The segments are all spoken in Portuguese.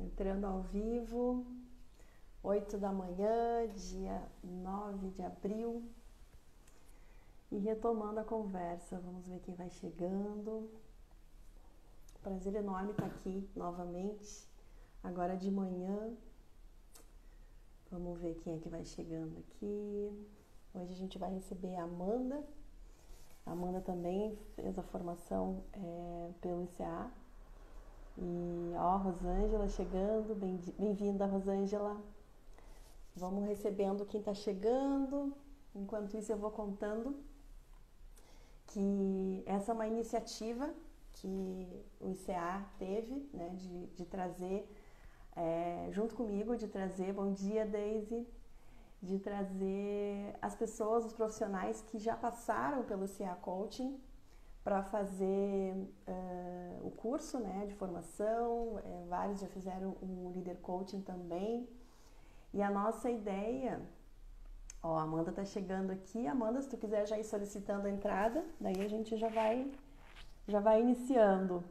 Entrando ao vivo, 8 da manhã, dia 9 de abril. E retomando a conversa, vamos ver quem vai chegando. Prazer enorme estar aqui novamente, agora de manhã. Vamos ver quem é que vai chegando aqui. Hoje a gente vai receber a Amanda. A Amanda também fez a formação pelo ICA. E ó, Rosângela chegando, bem-vinda, Rosângela. Vamos recebendo quem está chegando. Enquanto isso eu vou contando que essa é uma iniciativa que o ICA teve, né, de trazer, junto comigo, de trazer, bom dia, Daisy, de trazer as pessoas, os profissionais que já passaram pelo ICA Coaching para fazer o curso, né, de formação. Vários já fizeram um Leader Coaching também. E a nossa ideia... Ó, a Amanda tá chegando aqui. Amanda, se tu quiser já ir solicitando a entrada, daí a gente já vai iniciando.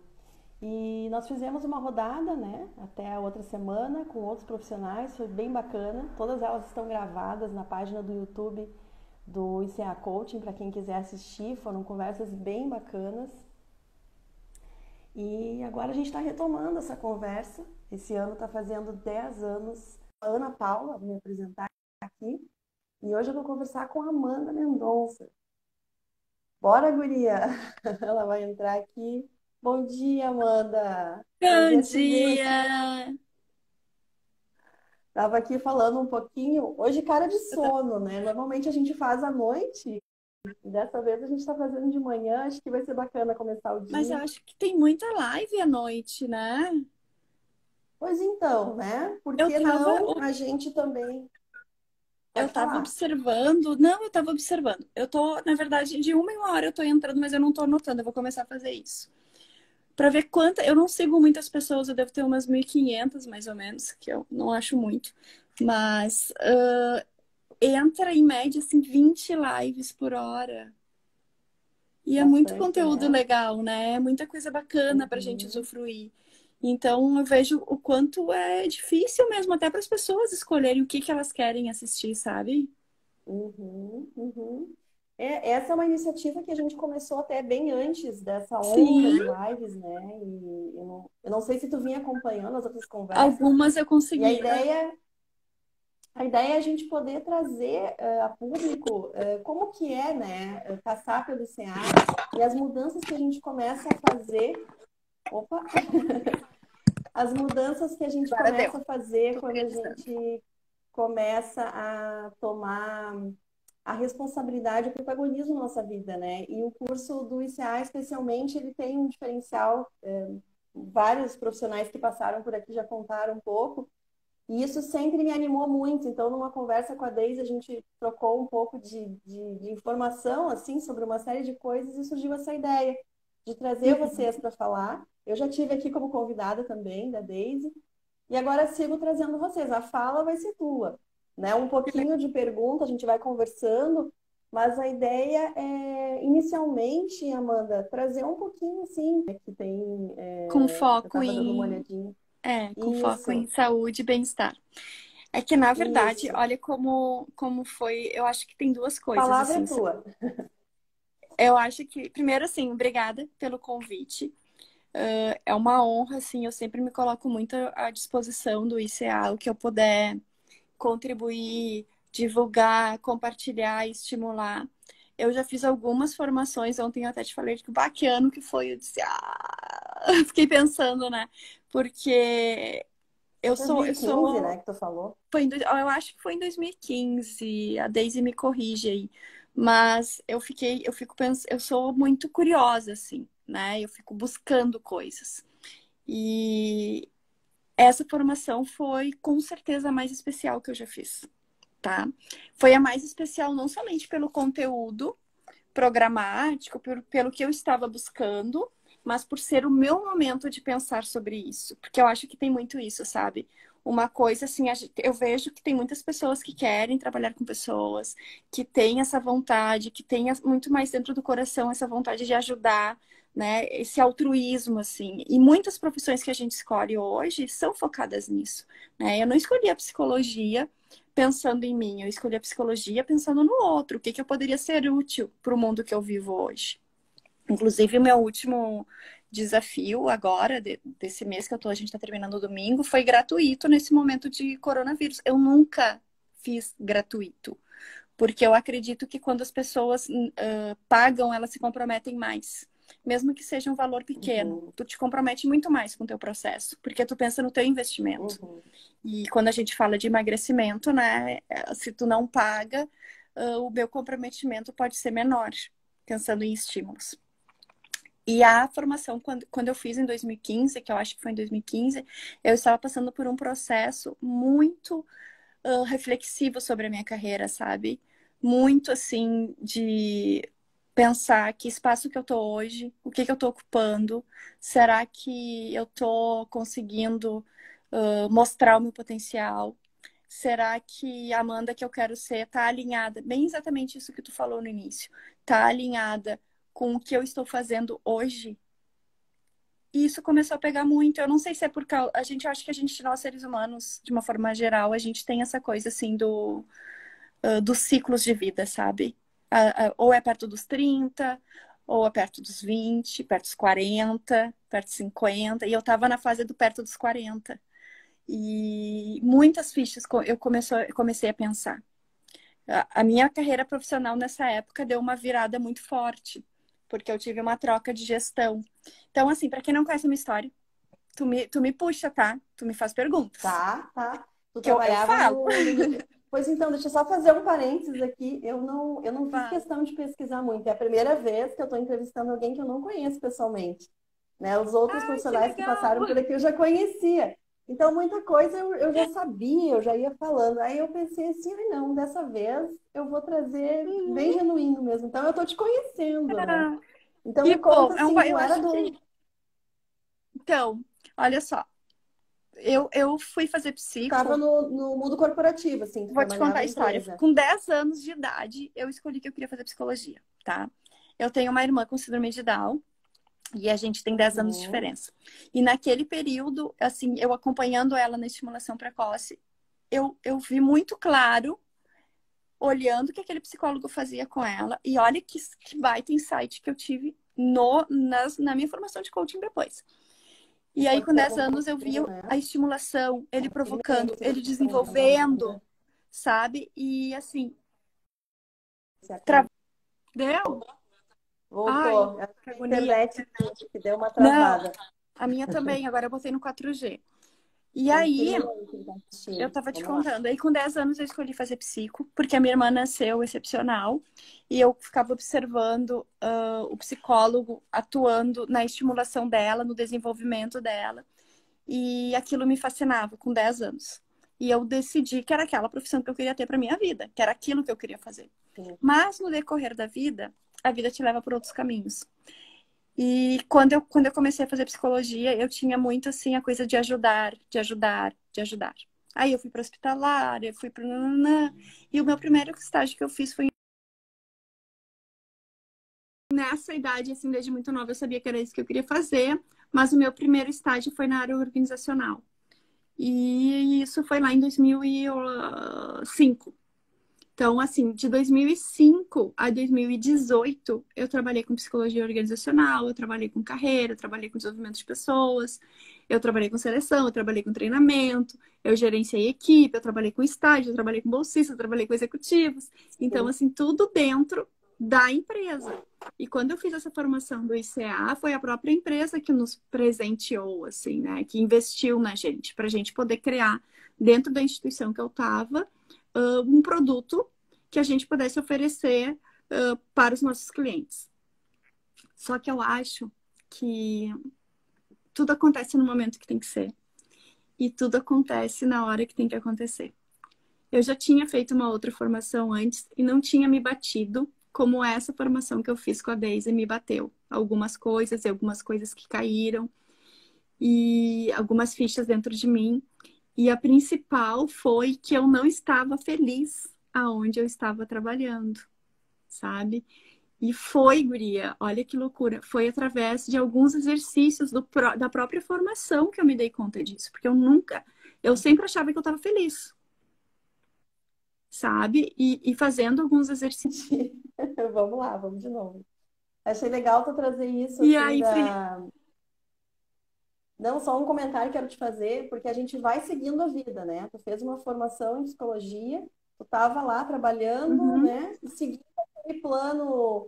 E nós fizemos uma rodada, né, até a outra semana com outros profissionais, foi bem bacana. Todas elas estão gravadas na página do YouTube do ICA Coaching, para quem quiser assistir, foram conversas bem bacanas. E agora a gente está retomando essa conversa. Esse ano está fazendo 10 anos. A Ana Paula, vou me apresentar aqui. E hoje eu vou conversar com a Amanda Mendonça. Bora, guria! Ela vai entrar aqui. Bom dia, Amanda! Bom Prazer te ver aqui. dia! Tava aqui falando um pouquinho. Hoje, cara de sono, né? Normalmente a gente faz à noite. E dessa vez a gente está fazendo de manhã. Acho que vai ser bacana começar o Mas eu dia. acho que tem muita live à noite, né? Pois então, né? Por Eu que tava, não a gente também... eu Pode tava falar. observando. Não, eu tava observando. Eu tô, na verdade, de uma em uma hora eu tô entrando, mas eu não tô anotando. Eu vou começar a fazer isso. Pra ver quanta. Eu não sigo muitas pessoas, eu devo ter umas 1.500 mais ou menos, que eu não acho muito. Mas entra em média, assim, 20 lives por hora. E é muito Bastante, conteúdo né? legal, né? É muita coisa bacana pra gente Uhum, usufruir. Então, eu vejo o quanto é difícil mesmo, até para as pessoas escolherem o que que elas querem assistir, sabe? uhum, uhum. Essa é uma iniciativa que a gente começou até bem antes dessa onda Sim, de lives, né? E eu não sei se tu vinha acompanhando as outras conversas. algumas eu E a consegui. ideia, a ideia é a gente poder trazer a público como que é, né? Passar pelo ICA e as mudanças que a gente começa a fazer. Opa! As mudanças que a gente Agora deu. começa a fazer Tô quando a organizando. gente começa a tomar a responsabilidade, o protagonismo na nossa vida, né? E o curso do ICA, especialmente, ele tem um diferencial. Vários profissionais que passaram por aqui já contaram um pouco, e isso sempre me animou muito. Então, numa conversa com a Deise, a gente trocou um pouco de informação, assim, sobre uma série de coisas, e surgiu essa ideia de trazer vocês para falar. Eu já tive aqui como convidada também, da Deise, e agora sigo trazendo vocês. A fala vai ser tua, né? Um pouquinho de pergunta, a gente vai conversando, mas a ideia é, inicialmente, Amanda, trazer um pouquinho assim, né, que tem. Com Eu foco estava dando uma em, olhadinha. com foco em Isso, saúde e bem-estar. É que, na verdade, isso. olha como foi. Eu acho que tem duas A coisas, palavra é assim. tua. Eu acho que, primeiro, assim, obrigada pelo convite. É uma honra, assim, eu sempre me coloco muito à disposição do ICA, o que eu puder contribuir, divulgar, compartilhar e estimular. Eu já fiz algumas formações, ontem eu até te falei que bacana que foi, eu disse, fiquei pensando, né? Porque Foi eu 2015, sou, né, que tu falou? eu acho que foi em 2015, a Daisy me corrige aí, mas eu fico pensando, eu sou muito curiosa, assim, né? Eu fico buscando coisas. E essa formação foi com certeza a mais especial que eu já fiz, tá? Foi a mais especial não somente pelo conteúdo programático, pelo que eu estava buscando, mas por ser o meu momento de pensar sobre isso. Porque eu acho que tem muito isso, sabe? Uma coisa assim, eu vejo que tem muitas pessoas que querem trabalhar com pessoas, que têm essa vontade, que têm muito mais dentro do coração essa vontade de ajudar, né? Esse altruísmo, assim. E muitas profissões que a gente escolhe hoje são focadas nisso, né? Eu não escolhi a psicologia pensando em mim, eu escolhi a psicologia pensando no outro, o que que eu poderia ser útil para o mundo que eu vivo hoje. Inclusive, o meu último desafio agora, desse mês que a gente está terminando domingo, foi gratuito nesse momento de coronavírus. Eu nunca fiz gratuito, porque eu acredito que quando as pessoas pagam, elas se comprometem mais. Mesmo que seja um valor pequeno, tu te compromete muito mais com o teu processo, porque tu pensa no teu investimento. E quando a gente fala de emagrecimento, né, se tu não paga, o meu comprometimento pode ser menor, pensando em estímulos. E a formação, quando eu fiz em 2015, que eu acho que foi em 2015, eu estava passando por um processo muito reflexivo sobre a minha carreira, sabe? Muito, assim, de pensar que espaço que eu tô hoje, o que que eu tô ocupando, será que eu tô conseguindo mostrar o meu potencial? Será que a Amanda que eu quero ser tá alinhada? Bem exatamente isso que tu falou no início. Tá alinhada com o que eu estou fazendo hoje? E isso começou a pegar muito. Eu não sei se é por causa. A gente acha que nós seres humanos, de uma forma geral, a gente tem essa coisa assim dos ciclos de vida, sabe? Ou é perto dos 30, ou é perto dos 20, perto dos 40, perto dos 50. E eu tava na fase do perto dos 40. E muitas fichas eu comecei a pensar. A minha carreira profissional nessa época deu uma virada muito forte, porque eu tive uma troca de gestão. Então, assim, para quem não conhece a minha história, tu me puxa, tá? Tu me faz perguntas. Tá. Tu Que eu trabalhava falo. Pois então, deixa eu só fazer um parênteses aqui. Eu não fiz Falo. questão de pesquisar muito. É a primeira vez que eu estou entrevistando alguém que eu não conheço pessoalmente. Né? Os outros Ai, que profissionais que legal! passaram por aqui eu já conhecia. Então, muita coisa eu já sabia, eu já ia falando. Aí eu pensei assim, ai não, dessa vez eu vou trazer bem Uhum. genuíno mesmo. Então, eu estou te conhecendo, né? Ah, Então, que me bom. conta assim, tu Eu era acho do... que. Então, olha só. Eu fui fazer Tu estava psico. no mundo corporativo, assim, tu Vou te contar trabalhava a em história. empresa. Com 10 anos de idade, eu escolhi que eu queria fazer psicologia, tá? Eu tenho uma irmã com síndrome de Down. E a gente tem 10 anos de Uhum. diferença. E naquele período, assim, eu acompanhando ela na estimulação precoce, eu vi muito claro, olhando o que aquele psicólogo fazia com ela. E olha que baita insight que eu tive na minha formação de coaching depois. E aí, Pode com ser 10 um anos, eu vi pouquinho, né? a estimulação, ele provocando, Experiência ele também, desenvolvendo, né? sabe? E assim, Se acon- deu? Ai, Voltou. A que agonia. internet que deu uma Não, travada. a minha também, agora eu botei no 4G. E aí, Continua aí quem tá eu assistindo. tava te Vamos lá. contando. Aí, com 10 anos, eu escolhi fazer psico, porque a minha irmã nasceu excepcional. E eu ficava observando o psicólogo atuando na estimulação dela, no desenvolvimento dela. E aquilo me fascinava com 10 anos. E eu decidi que era aquela profissão que eu queria ter para minha vida, que era aquilo que eu queria fazer. Sim. Mas, no decorrer da vida, a vida te leva por outros caminhos. E quando eu comecei a fazer psicologia, eu tinha muito assim a coisa de ajudar, de ajudar, de ajudar. Aí eu fui para hospitalária, fui para nananã, e o meu primeiro estágio que eu fiz foi nessa idade, assim, desde muito nova, eu sabia que era isso que eu queria fazer, mas o meu primeiro estágio foi na área organizacional. E isso foi lá em 2005. Então, assim, de 2005 a 2018, eu trabalhei com psicologia organizacional, eu trabalhei com carreira, eu trabalhei com desenvolvimento de pessoas, eu trabalhei com seleção, eu trabalhei com treinamento, eu gerenciei equipe, eu trabalhei com estágio, eu trabalhei com bolsista, eu trabalhei com executivos. Então, Sim. assim, tudo dentro da empresa. E quando eu fiz essa formação do ICA, foi a própria empresa que nos presenteou, assim, né? Que investiu na gente, para a gente poder criar, dentro da instituição que eu estava, um produto que a gente pudesse oferecer para os nossos clientes. Só que eu acho que tudo acontece no momento que tem que ser. E tudo acontece na hora que tem que acontecer. Eu já tinha feito uma outra formação antes e não tinha me batido como essa formação que eu fiz com a Daisy me bateu. Algumas coisas e algumas coisas que caíram e algumas fichas dentro de mim. E a principal foi que eu não estava feliz aonde eu estava trabalhando, sabe? E foi, guria, olha que loucura. Foi através de alguns exercícios da própria formação que eu me dei conta disso. Porque eu sempre achava que eu estava feliz, sabe? E fazendo alguns exercícios. Vamos lá, vamos de novo. Achei legal tu trazer isso, E assim, aí foi. Não, só um comentário que quero te fazer, porque a gente vai seguindo a vida, né? Tu fez uma formação em psicologia, tu estava lá trabalhando, Uhum, né? E seguindo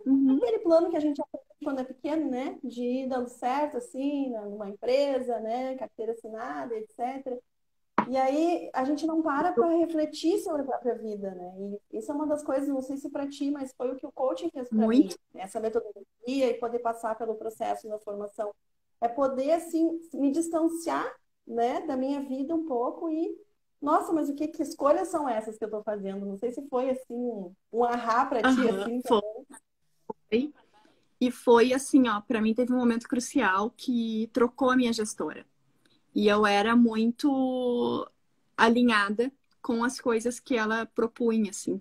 uhum, aquele plano que a gente aprende quando é pequeno, né? De ir dando certo, assim, numa empresa, né? Carteira assinada, etc. E aí a gente não para refletir sobre a própria vida, né? E isso é uma das coisas, não sei se para ti, mas foi o que o coaching fez para mim, muito. essa metodologia e poder passar pelo processo da formação. É poder, assim, me distanciar, né, da minha vida um pouco e, nossa, mas que escolhas são essas que eu estou fazendo? Não sei se foi, assim, um ahá para ti, Aham, assim, foi. também. E foi assim, ó, para mim teve um momento crucial que trocou a minha gestora. E eu era muito alinhada com as coisas que ela propunha, assim,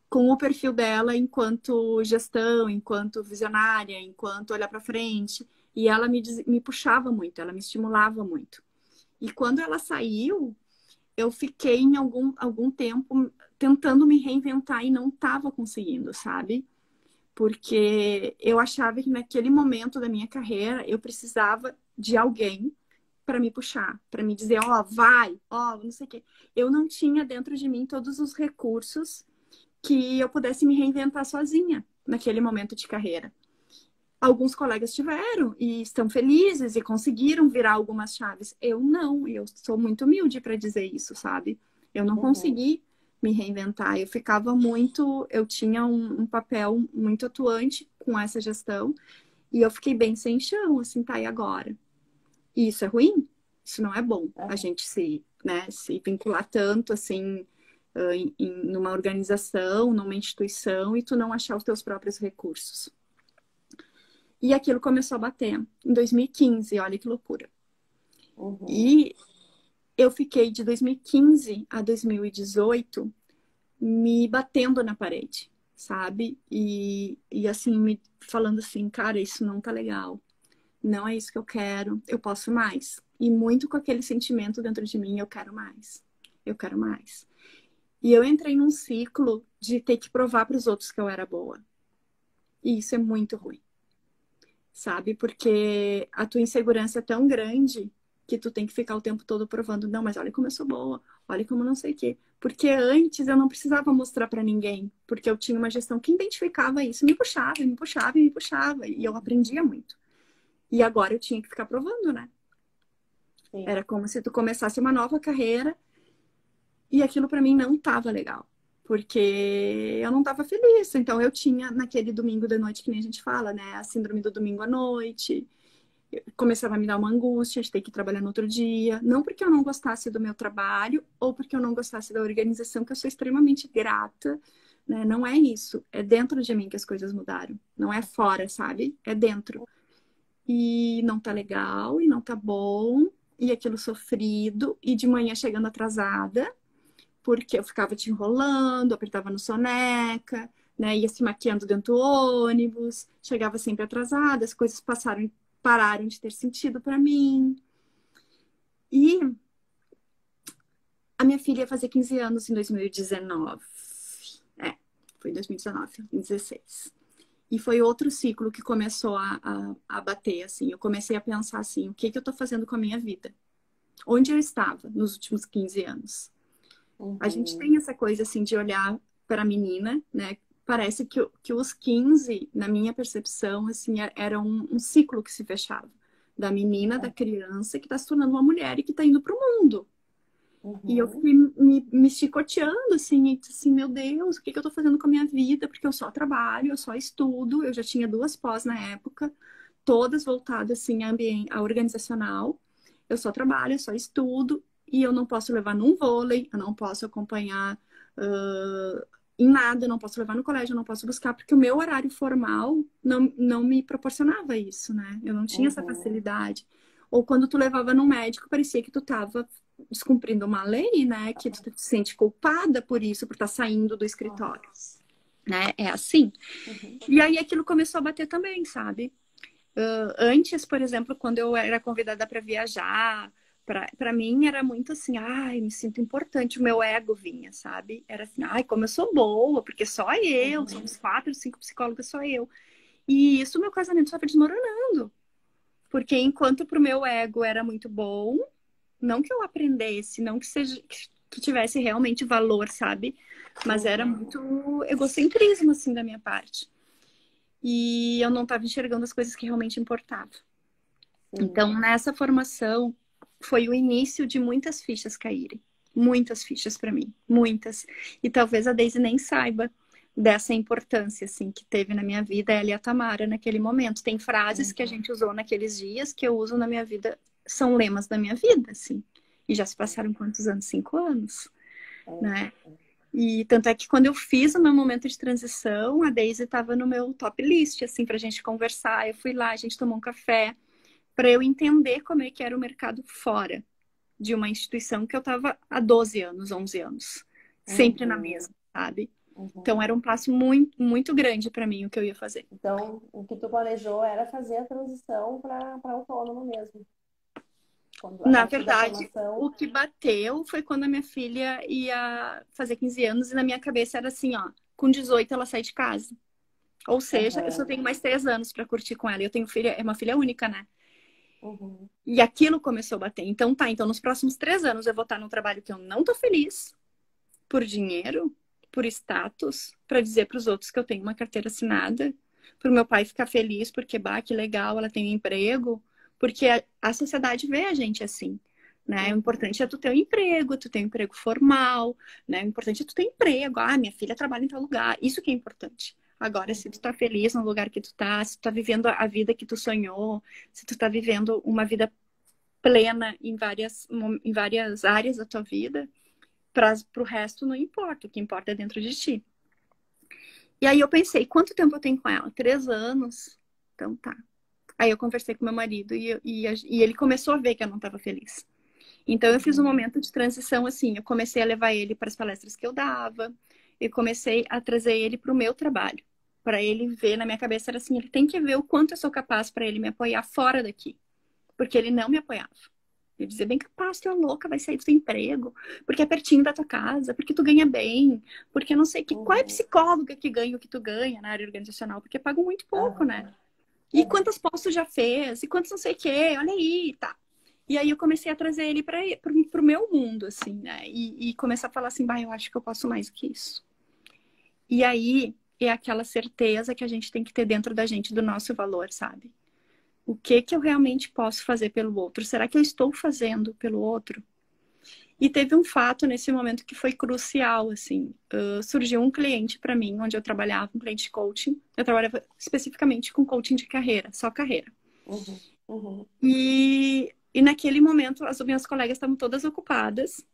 com o perfil dela enquanto gestão, enquanto visionária, enquanto olhar para frente. E ela me puxava muito, ela me estimulava muito. E quando ela saiu, eu fiquei em algum tempo tentando me reinventar e não estava conseguindo, sabe? Porque eu achava que naquele momento da minha carreira eu precisava de alguém para me puxar, para me dizer, ó, vai, ó, não sei o quê. Eu não tinha dentro de mim todos os recursos que eu pudesse me reinventar sozinha naquele momento de carreira. Alguns colegas tiveram e estão felizes e conseguiram virar algumas chaves. Eu não, eu sou muito humilde para dizer isso, sabe? Eu não Uhum, consegui me reinventar. Eu ficava muito, eu tinha um papel muito atuante com essa gestão e eu fiquei bem sem chão, assim, tá, e agora? E isso é ruim? Isso não é bom. A aham, gente se vincular tanto, assim, numa organização, numa instituição e tu não achar os teus próprios recursos. E aquilo começou a bater em 2015, olha que loucura. uhum, E eu fiquei de 2015 a 2018 me batendo na parede, sabe? E assim, me falando assim, cara, isso não tá legal. Não é isso que eu quero, eu posso mais. E muito com aquele sentimento dentro de mim, eu quero mais. Eu quero mais. E eu entrei num ciclo de ter que provar para os outros que eu era boa. E isso é muito ruim, sabe? Porque a tua insegurança é tão grande que tu tem que ficar o tempo todo provando, não, mas olha como eu sou boa, olha como eu não sei o quê. Porque antes eu não precisava mostrar para ninguém, porque eu tinha uma gestão que identificava isso, me puxava, me puxava e me puxava, e eu aprendia muito. E agora eu tinha que ficar provando, né? sim. Era como se tu começasse uma nova carreira e aquilo para mim não tava legal. Porque eu não tava feliz. Então eu tinha naquele domingo da noite, que nem a gente fala, né? A síndrome do domingo à noite. Começava a me dar uma angústia de ter que trabalhar no outro dia. Não porque eu não gostasse do meu trabalho ou porque eu não gostasse da organização, que eu sou extremamente grata. Né? Não é isso. É dentro de mim que as coisas mudaram. Não é fora, sabe? É dentro. E não tá legal, e não tá bom. E aquilo sofrido. E de manhã chegando atrasada porque eu ficava te enrolando, apertava no soneca, né? Ia se maquiando dentro do ônibus, chegava sempre atrasada, as coisas pararam de ter sentido para mim. E a minha filha ia fazer 15 anos em 2019. É, foi em 2019, em 16. E foi outro ciclo que começou a bater, assim. Eu comecei a pensar assim, o que que eu tô fazendo com a minha vida? Onde eu estava nos últimos 15 anos? A gente Uhum, tem essa coisa assim de olhar para a menina, né? Parece que os 15, na minha percepção, assim, era um ciclo que se fechava. Da menina, da criança que está se tornando uma mulher e que está indo para o mundo. E eu uhum, fiquei me chicoteando, assim, e disse assim, meu Deus, o que que eu estou fazendo com a minha vida? Porque eu só trabalho, eu só estudo, eu já tinha 2 pós na época, todas voltadas, assim, a organizacional. Eu só trabalho, eu só estudo, e eu não posso levar num vôlei, eu não posso acompanhar em nada, eu não posso levar no colégio, eu não posso buscar, porque o meu horário formal não me proporcionava isso, né? Eu não tinha essa uhum. facilidade. Ou quando tu levava no médico, parecia que tu tava descumprindo uma lei, né? Que tu te sente culpada por isso, por estar saindo do escritório. né? É assim. Uhum. E aí aquilo começou a bater também, sabe? Antes, por exemplo, quando eu era convidada para viajar, para mim era muito assim, ai, me sinto importante, o meu ego vinha, sabe? Era assim, ai, como eu sou boa, porque só eu, Uhum. somos 4, 5 psicólogas, só eu. E isso meu casamento estava desmoronando, porque enquanto pro meu ego era muito bom, não que eu aprendesse, não que seja que tivesse realmente valor, sabe? Mas era Uhum. muito egocentrismo assim da minha parte. E eu não estava enxergando as coisas que realmente importavam. Sim. Então, nessa formação, foi o início de muitas fichas caírem. Muitas fichas para mim, muitas. E talvez a Daisy nem saiba dessa importância, assim, que teve na minha vida, ela e a Tamara, naquele momento. Tem frases que a Uhum. gente usou naqueles dias que eu uso na minha vida, são lemas da minha vida, assim. E já se passaram quantos anos? 5 anos, É. né? E tanto é que quando eu fiz o meu momento de transição, a Daisy estava no meu top list, assim, pra gente conversar. Eu fui lá, a gente tomou um café para eu entender como é que era o mercado fora de uma instituição que eu estava há 12 anos, 11 anos, sempre na Uhum. mesma, sabe? Uhum. Então era um passo muito, muito grande para mim o que eu ia fazer. Então, o que tu planejou era fazer a transição para autônomo mesmo. Quando, a Na partir da verdade, formação. o que bateu foi quando a minha filha ia fazer 15 anos e na minha cabeça era assim, ó, com 18 ela sai de casa. Ou seja, eu só Aham. tenho mais 3 anos para curtir com ela. Eu tenho filha, é uma filha única, né? Uhum. E aquilo começou a bater. Então tá, então nos próximos 3 anos eu vou estar num trabalho que eu não tô feliz, por dinheiro, por status, para dizer para os outros que eu tenho uma carteira assinada, para o meu pai ficar feliz porque, bah, que legal, ela tem um emprego, porque a sociedade vê a gente assim, né? O Uhum. importante é tu ter um emprego, tu ter um emprego formal, né? O importante é tu ter emprego. Ah, minha filha trabalha em tal lugar. Isso que é importante. Agora, se tu Uhum. tá feliz no lugar que tu tá, se tu tá vivendo a vida que tu sonhou, se tu tá vivendo uma vida plena em várias áreas da tua vida, para o resto não importa, o que importa é dentro de ti. E aí eu pensei, quanto tempo eu tenho com ela? 3 anos? Então tá. Aí eu conversei com meu marido e ele começou a ver que eu não estava feliz. Então eu fiz um Uhum. momento de transição assim, eu comecei a levar ele para as palestras que eu dava, eu comecei a trazer ele para o meu trabalho, para ele ver na minha cabeça era assim, ele tem que ver o quanto eu sou capaz para ele me apoiar fora daqui, porque ele não me apoiava. Eu dizia, bem capaz, tu é louca, vai sair do teu emprego, porque é pertinho da tua casa, porque tu ganha bem, porque não sei que. Qual é a Uhum. psicóloga que ganha o que tu ganha na área organizacional? Porque pagam muito pouco, Aham. né? E Aham. quantas postos já fez? E quantos não sei o quê? Olha aí, tá. E aí eu comecei a trazer ele para pro meu mundo, assim, né? E começar a falar assim, bah, eu acho que eu posso mais do que isso. E aí é aquela certeza que a gente tem que ter dentro da gente do nosso valor, sabe? O que que eu realmente posso fazer pelo outro? Será que eu estou fazendo pelo outro? E teve um fato nesse momento que foi crucial, assim. Surgiu um cliente para mim, onde eu trabalhava, um cliente de coaching. Eu trabalhava especificamente com coaching de carreira, só carreira. Uhum. Uhum. E naquele momento, as minhas colegas estavam todas ocupadas.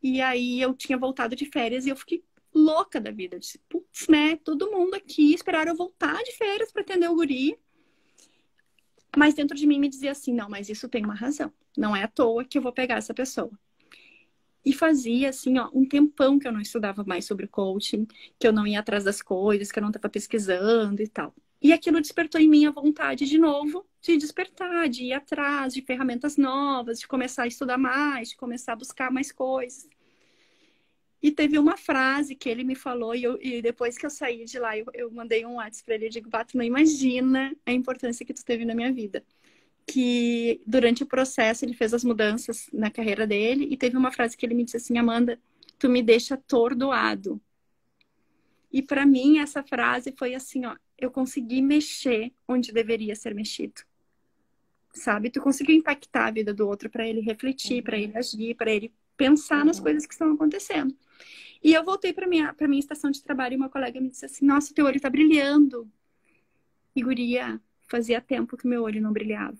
E aí eu tinha voltado de férias e eu fiquei louca da vida. Eu disse, putz, né? Todo mundo aqui esperaram eu voltar de férias para atender o guri. Mas dentro de mim me dizia assim, não, mas isso tem uma razão. Não é à toa que eu vou pegar essa pessoa. E fazia, assim, ó, um tempão que eu não estudava mais sobre coaching, que eu não ia atrás das coisas, que eu não estava pesquisando e tal. E aquilo despertou em mim a vontade de novo de despertar, de ir atrás de ferramentas novas, de começar a estudar mais, de começar a buscar mais coisas. E teve uma frase que ele me falou, e depois que eu saí de lá, eu mandei um WhatsApp para ele, eu digo, Bato, não imagina a importância que tu teve na minha vida. Que durante o processo ele fez as mudanças na carreira dele e teve uma frase que ele me disse assim, Amanda, tu me deixa atordoado. E para mim essa frase foi assim, ó, eu consegui mexer onde deveria ser mexido. Sabe? Tu conseguiu impactar a vida do outro para ele refletir, para Uhum. ele agir, para ele pensar nas Uhum. coisas que estão acontecendo. E eu voltei para minha estação de trabalho e uma colega me disse assim: "Nossa, teu olho tá brilhando". E guria, fazia tempo que meu olho não brilhava.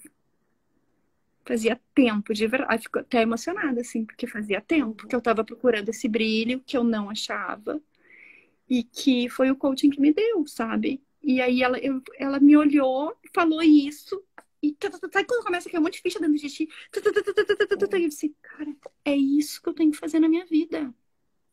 Fazia tempo, de verdade. Fico até emocionada, assim, porque fazia tempo que eu Uhum. tava procurando esse brilho que eu não achava. E que foi o coaching que me deu, sabe? E aí ela me olhou, falou isso. E sabe quando começa a cair um monte de ficha dentro de ti? E Sim. eu disse, cara, é isso que eu tenho que fazer na minha vida.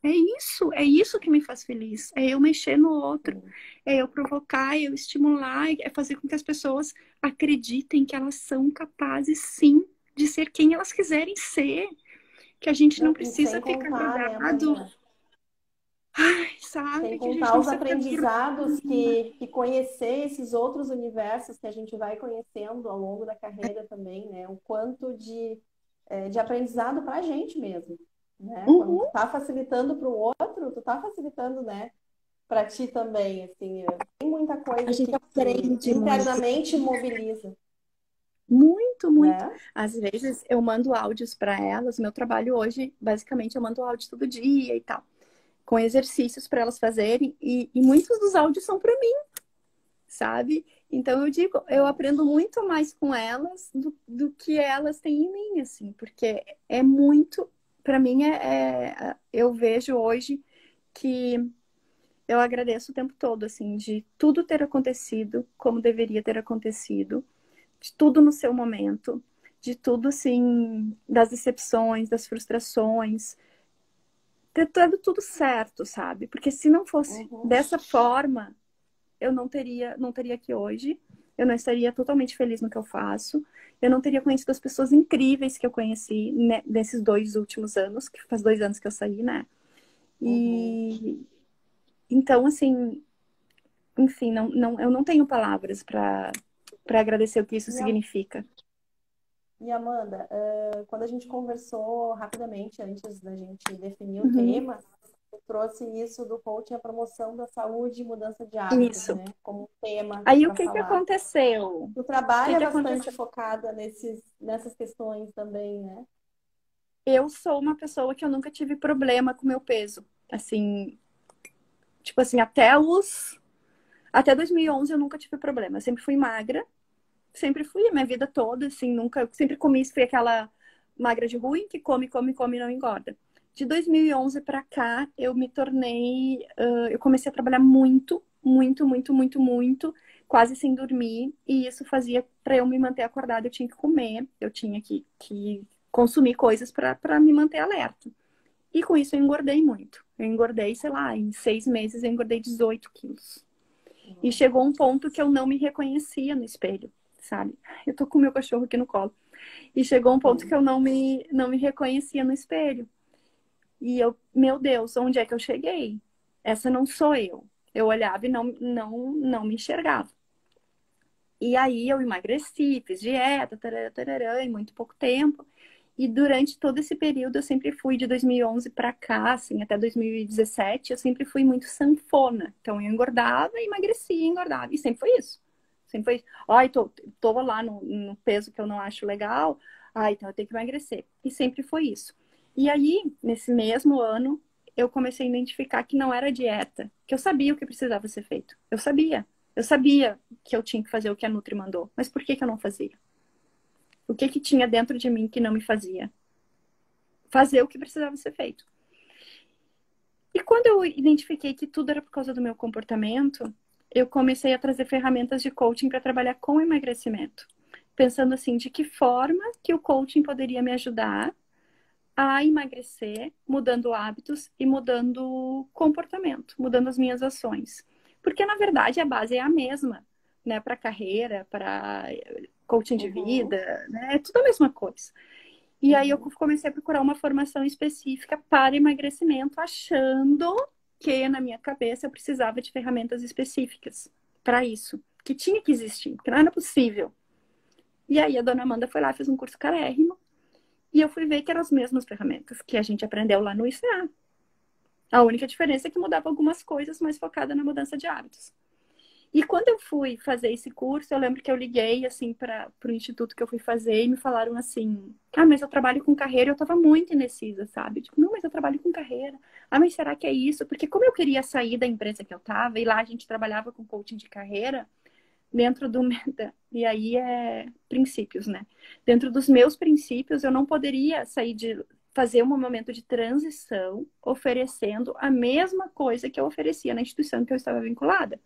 É isso que me faz feliz. É eu mexer no outro, Sim. é eu provocar, é eu estimular, é fazer com que as pessoas acreditem que elas são capazes, sim, de ser quem elas quiserem ser. Que a gente não Não, e sem precisa ficar contar, né, grudado, Amanda? Sem sabe? Que a gente contar não os precisa ficar aprendizados grudado. que conhecer esses outros universos que a gente vai conhecendo ao longo da carreira também, né? O quanto de aprendizado para a gente mesmo, né? Quando tu Uhum. tá facilitando para o outro, tu tá facilitando, né? Para ti também, assim, tem muita A coisa gente que aprende muito. internamente mobiliza, Muito, muito. né? Às vezes eu mando áudios para elas. Meu trabalho hoje, basicamente, eu mando áudio todo dia e tal, com exercícios para elas fazerem. E muitos dos áudios são para mim, sabe? Então eu digo, eu É. aprendo muito mais com elas do que elas têm em mim, assim, porque é muito, para mim eu vejo hoje que eu agradeço o tempo todo, assim, de tudo ter acontecido como deveria ter acontecido, de tudo no seu momento, de tudo, assim, das decepções, das frustrações, ter dado tudo certo, sabe? Porque se não fosse Uhum. dessa forma, eu não teria aqui hoje, eu não estaria totalmente feliz no que eu faço, eu não teria conhecido as pessoas incríveis que eu conheci, né, nesses 2 últimos anos, que faz 2 anos que eu saí, né? Uhum. E então, assim, enfim, eu não tenho palavras para agradecer o que isso E, a- significa. e Amanda, quando a gente conversou rapidamente antes da gente definir o Uhum. tema, eu trouxe isso do coaching, a promoção da saúde e mudança de hábitos, Isso. né? Como tema Aí o para que que falar. aconteceu? O Tu que trabalha que bastante aconteceu? focada nessas questões também, né? Eu sou uma pessoa que eu nunca tive problema com meu peso. Assim, tipo assim, até 2011 eu nunca tive problema. Eu sempre fui magra, sempre fui a minha vida toda, assim, nunca, sempre comi, fui aquela magra de ruim que come, come, come e não engorda. De 2011 para cá, eu me tornei, eu comecei a trabalhar muito, muito, muito, muito, muito, quase sem dormir, e isso fazia para eu me manter acordada, eu tinha que comer, eu tinha que consumir coisas para me manter alerta. E com isso eu engordei muito. Eu engordei, sei lá, em 6 meses eu engordei 18 quilos. E Nossa. chegou um ponto que eu não me reconhecia no espelho, sabe? Eu tô com o meu cachorro aqui no colo. E chegou um ponto que Uhum. eu não me reconhecia no espelho. E eu, meu Deus, onde é que eu cheguei? Essa não sou eu. Eu olhava e não me enxergava. E aí eu emagreci, fiz dieta, tarará, tarará, em muito pouco tempo. E durante todo esse período, eu sempre fui de 2011 para cá, assim, até 2017, eu sempre fui muito sanfona. Então, eu engordava, emagrecia, engordava. E sempre foi isso. Sempre foi isso. Ai, tô lá no peso que eu não acho legal. Ah, então eu tenho que emagrecer. E sempre foi isso. E aí, nesse mesmo ano, eu comecei a identificar que não era dieta, que eu sabia o que precisava ser feito. Eu sabia. Eu sabia que eu tinha que fazer o que a Nutri mandou. Mas por que que eu não fazia? O que que tinha dentro de mim que não me fazia? Fazer o que precisava ser feito. E quando eu identifiquei que tudo era por causa do meu comportamento, eu comecei a trazer ferramentas de coaching para trabalhar com emagrecimento. Pensando assim, de que forma que o coaching poderia me ajudar a emagrecer, mudando hábitos e mudando comportamento, mudando as minhas ações. Porque, na verdade, a base é a mesma, né? Para carreira, para coaching de Uhum. vida, né? É tudo a mesma coisa. E aí eu Uhum. comecei a procurar uma formação específica para emagrecimento, achando que na minha cabeça eu precisava de ferramentas específicas para isso, que tinha que existir, que não era possível. E aí a dona Amanda foi lá, fez um curso carérrimo, e eu fui ver que eram as mesmas ferramentas que a gente aprendeu lá no ICA. A única diferença é que mudava algumas coisas, mais focada na mudança de hábitos. E quando eu fui fazer esse curso, eu lembro que eu liguei assim para o instituto que eu fui fazer e me falaram assim: "Ah, mas eu trabalho com carreira". Eu estava muito indecisa, sabe? Tipo, não, mas eu trabalho com carreira. Ah, mas será que é isso? Porque como eu queria sair da empresa que eu estava e lá a gente trabalhava com coaching de carreira dentro do e aí é princípios, né? Dentro dos meus princípios, eu não poderia sair de fazer um momento de transição oferecendo a mesma coisa que eu oferecia na instituição que eu estava vinculada.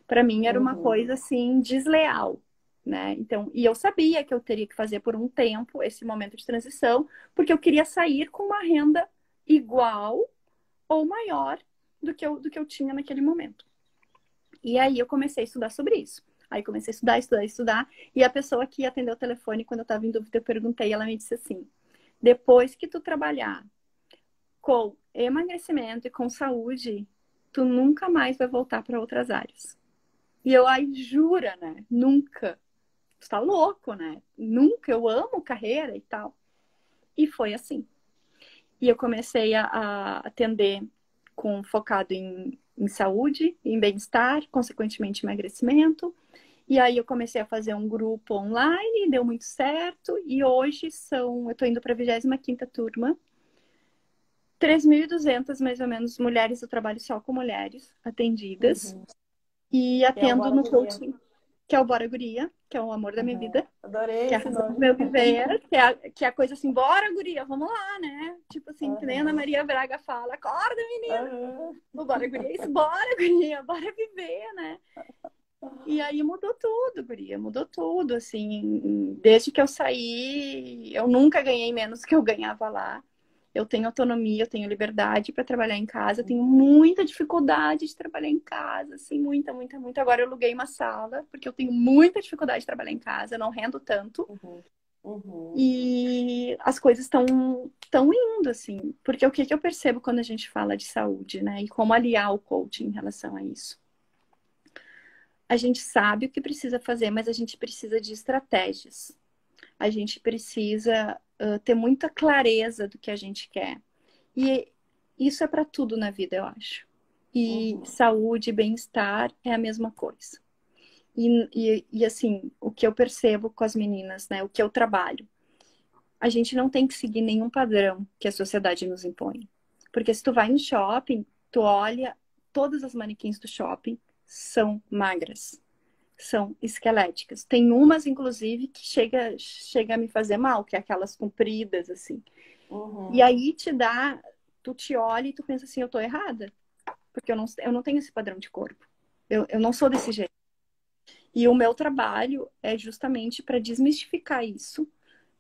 Para mim era uma Uhum. coisa assim desleal, né? Então, e eu sabia que eu teria que fazer por um tempo esse momento de transição, porque eu queria sair com uma renda igual ou maior do que eu tinha naquele momento. E aí eu comecei a estudar sobre isso. Aí comecei a estudar. E a pessoa que atendeu o telefone, quando eu estava em dúvida, eu perguntei, ela me disse assim: depois que tu trabalhar com emagrecimento e com saúde, tu nunca mais vai voltar para outras áreas. E eu, ai, jura, né? Nunca. Tu tá louco, né? Nunca. Eu amo carreira e tal. E foi assim. E eu comecei a atender focado em saúde, em bem-estar, consequentemente emagrecimento. E aí eu comecei a fazer um grupo online, deu muito certo. E hoje eu estou indo para a 25ª turma. 3.200, mais ou menos, mulheres, eu trabalho só com mulheres atendidas. Uhum. E Que é o atendo Bora no Guria. coaching, que é o Bora Guria, que é o amor da minha Uhum. vida, Adorei que é a esse razão do nome. meu viver, que é a coisa assim, bora, guria, vamos lá, né? Tipo assim, que nem a Ana Uhum. Maria Braga fala, acorda, menina! Uhum. O Bora Guria é isso, bora, guria, bora viver, né? E aí mudou tudo, guria, mudou tudo, assim, desde que eu saí, eu nunca ganhei menos que eu ganhava lá. Eu tenho autonomia, eu tenho liberdade para trabalhar em casa, eu tenho muita dificuldade de trabalhar em casa, assim, muita, muita, muita. Agora eu aluguei uma sala, porque eu tenho muita dificuldade de trabalhar em casa, eu não rendo tanto. Uhum. Uhum. E as coisas estão indo, assim, porque o que que eu percebo quando a gente fala de saúde, né? E como aliar o coaching em relação a isso. A gente sabe o que precisa fazer, mas a gente precisa de estratégias. A gente precisa ter muita clareza do que a gente quer. E isso é para tudo na vida, eu acho. E Uhum. saúde e bem-estar é a mesma coisa. E assim, o que eu percebo com as meninas, né? O que eu trabalho. A gente não tem que seguir nenhum padrão que a sociedade nos impõe. Porque se tu vai no shopping, tu olha, todas as manequins do shopping são magras, são esqueléticas. Tem umas, inclusive, que chega a me fazer mal, que é aquelas compridas, assim. E Uhum. aí tu te olha e tu pensa assim, eu tô errada. Porque eu não tenho esse padrão de corpo. Eu não sou desse jeito. E o meu trabalho é justamente para desmistificar isso,